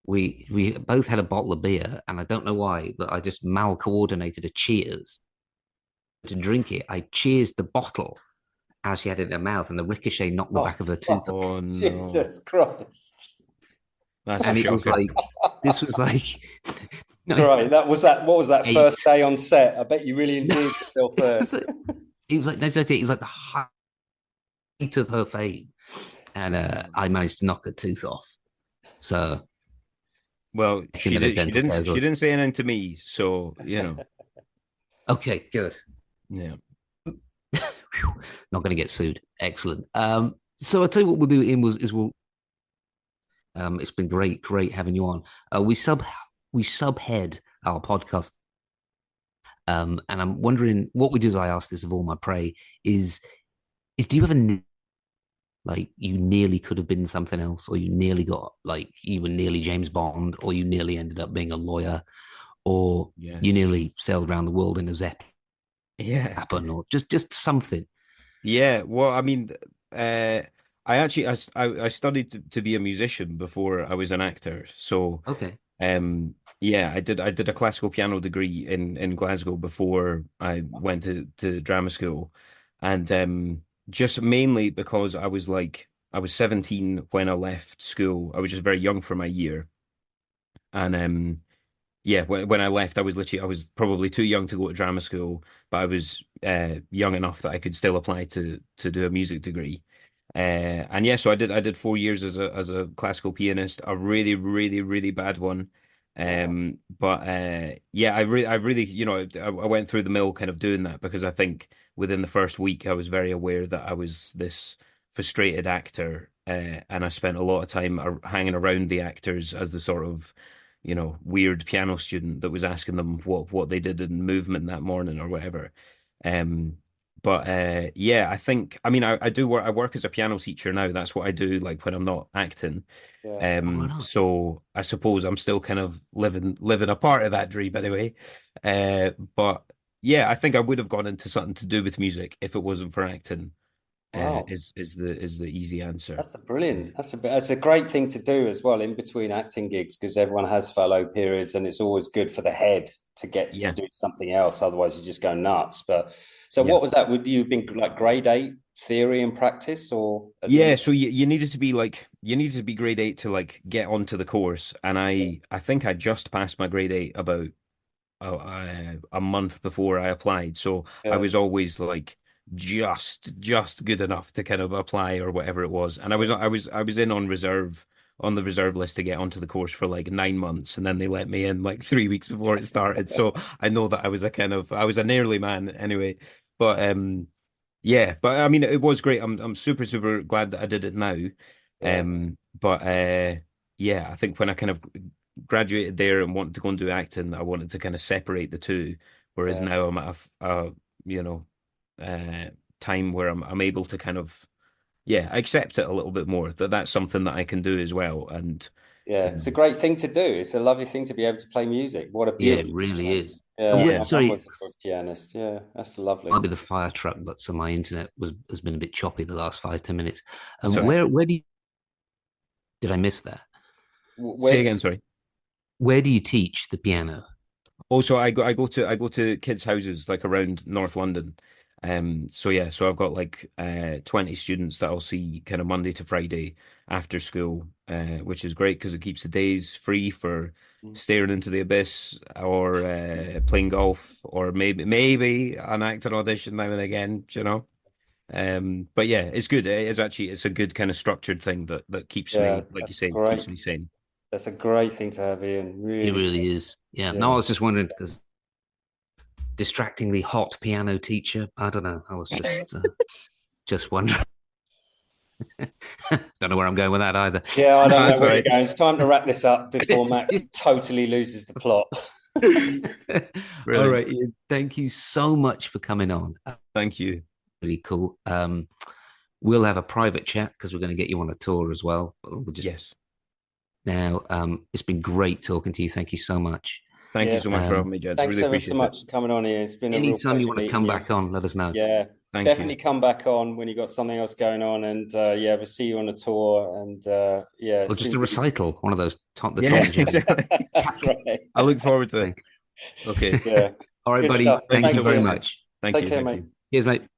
Speaker 1: We both had a bottle of beer, and I don't know why, but I just mal coordinated a cheers to drink it. I cheersed the bottle as she had it in her mouth, and the ricochet knocked the
Speaker 2: Oh,
Speaker 1: back of her tooth.
Speaker 2: fuck.
Speaker 3: Oh no,
Speaker 2: Jesus Christ.
Speaker 3: that's a
Speaker 1: And it was
Speaker 3: shocker.
Speaker 1: like this was like
Speaker 2: Right. What was that
Speaker 1: eight.
Speaker 2: first day on set? I bet you really enjoyed yourself there.
Speaker 1: It was like no, it was like the height of her fame, and I managed to knock her tooth off. So
Speaker 3: Well, she didn't.
Speaker 1: She
Speaker 3: She didn't say anything to me, so you know.
Speaker 1: Okay, good.
Speaker 3: Yeah.
Speaker 1: Not going to get sued. Excellent. So I'll tell you what we'll do, Ian, we'll. It's been great having you on. We subhead our podcast, and I'm wondering what we do. As I ask this of all my prey, is do you ever like you nearly could have been something else, or you nearly got like you were nearly James Bond, or you nearly ended up being a lawyer, or you nearly sailed around the world in a Zeppelin, or just something.
Speaker 3: Yeah. Well, I mean, I actually I studied to be a musician before I was an actor. So
Speaker 1: Okay.
Speaker 3: yeah, I did a classical piano degree in Glasgow before I went to drama school, and just mainly because I was 17 when I left school. I was just very young for my year, and yeah, when I left, I was probably too young to go to drama school, but I was young enough that I could still apply to do a music degree. And yeah, so I did 4 years as a classical pianist, a really, really, really bad one. But yeah, I really, I went through the mill kind of doing that because I think within the first week I was very aware that I was this frustrated actor, and I spent a lot of time hanging around the actors as the sort of weird piano student that was asking them what they did in movement that morning or whatever. Um, but yeah, I mean, I work as a piano teacher now. That's what I do, like when I'm not acting.
Speaker 2: Yeah.
Speaker 3: So I suppose I'm still kind of living a part of that dream anyway. But yeah, I think I would have gone into something to do with music if it wasn't for acting.
Speaker 2: Wow.
Speaker 3: Is the easy answer.
Speaker 2: That's a great thing to do as well in between acting gigs because everyone has fallow periods and it's always good for the head to get to do something else. Otherwise, you just go nuts. But so what was that? Would you have been like grade 8 theory and practice or?
Speaker 3: Yeah, so you needed to be grade 8 to like get onto the course, and I think I just passed my grade 8 about a month before I applied. So I was always like just good enough to kind of apply or whatever it was. And I was in on the reserve list to get onto the course for like 9 months, and then they let me in like 3 weeks before it started. So I know that I was an early man anyway. But yeah, but I mean it was great. I'm super glad that I did it now. But yeah, I think when I kind of graduated there and wanted to go and do acting, I wanted to kind of separate the two. Whereas now I'm at time where I'm able to kind of accept it a little bit more, that's something that I can do as well. And
Speaker 2: it's a great thing to do. It's a lovely thing to be able to play music. What a beautiful
Speaker 1: it really is.
Speaker 2: Sorry, my mum was a pianist. Yeah, that's lovely.
Speaker 1: Might be the fire truck, but so my internet has been a bit choppy the last 5-10 minutes.
Speaker 3: Sorry.
Speaker 1: Where do you, did I miss that?
Speaker 3: Say again, sorry.
Speaker 1: Where do you teach the piano?
Speaker 3: Also, I go to kids' houses like around North London. So I've got like 20 students that I'll see kind of Monday to Friday after school, which is great because it keeps the days free for staring into the abyss or playing golf or maybe an acting audition now and again, But yeah, it's good. It's a good kind of structured thing that keeps me, like you say, keeps me sane.
Speaker 2: That's a great thing to have, Ian. Really,
Speaker 1: it really is. Yeah. No, I was just wondering because distractingly hot piano teacher. I don't know. I was just wondering. Don't know where I'm going with that either.
Speaker 2: Yeah, I don't know where you're going. It's time to wrap this up before Matt totally loses the plot.
Speaker 1: All right, Ian, thank you so much for coming on.
Speaker 3: Thank you.
Speaker 1: Really cool. We'll have a private chat because we're going to get you on a tour as well. We'll just... Yes. Now, it's been great talking to you. Thank you so much.
Speaker 3: Thank you.
Speaker 1: We'll have a private chat because we're going to get you on a tour as well. We'll just... Now, it's been great talking to you. Thank you so much. Yes.
Speaker 3: Thank you so much for having me, Jed.
Speaker 2: Thanks
Speaker 3: really
Speaker 2: ever
Speaker 3: appreciate
Speaker 2: so much for coming on here. It's been a real
Speaker 1: Anytime you want to
Speaker 2: pleasure
Speaker 1: come
Speaker 2: meeting
Speaker 1: back on, let us know.
Speaker 2: Yeah,
Speaker 3: Thank
Speaker 2: definitely
Speaker 3: you.
Speaker 2: come back on when you got something else going on, and we'll see you on a tour. And
Speaker 1: Or just a recital, one of those Tom and Jerry.
Speaker 3: Exactly.
Speaker 2: That's right.
Speaker 3: I look forward to it. Okay.
Speaker 2: Yeah.
Speaker 1: All right,
Speaker 2: Good
Speaker 1: buddy.
Speaker 2: stuff.
Speaker 1: Thank
Speaker 3: Thanks
Speaker 1: you
Speaker 3: so
Speaker 1: very
Speaker 3: much.
Speaker 1: much.
Speaker 3: Thank
Speaker 2: Take
Speaker 3: you.
Speaker 2: care,
Speaker 3: Thank
Speaker 2: mate.
Speaker 3: you.
Speaker 1: Cheers, mate.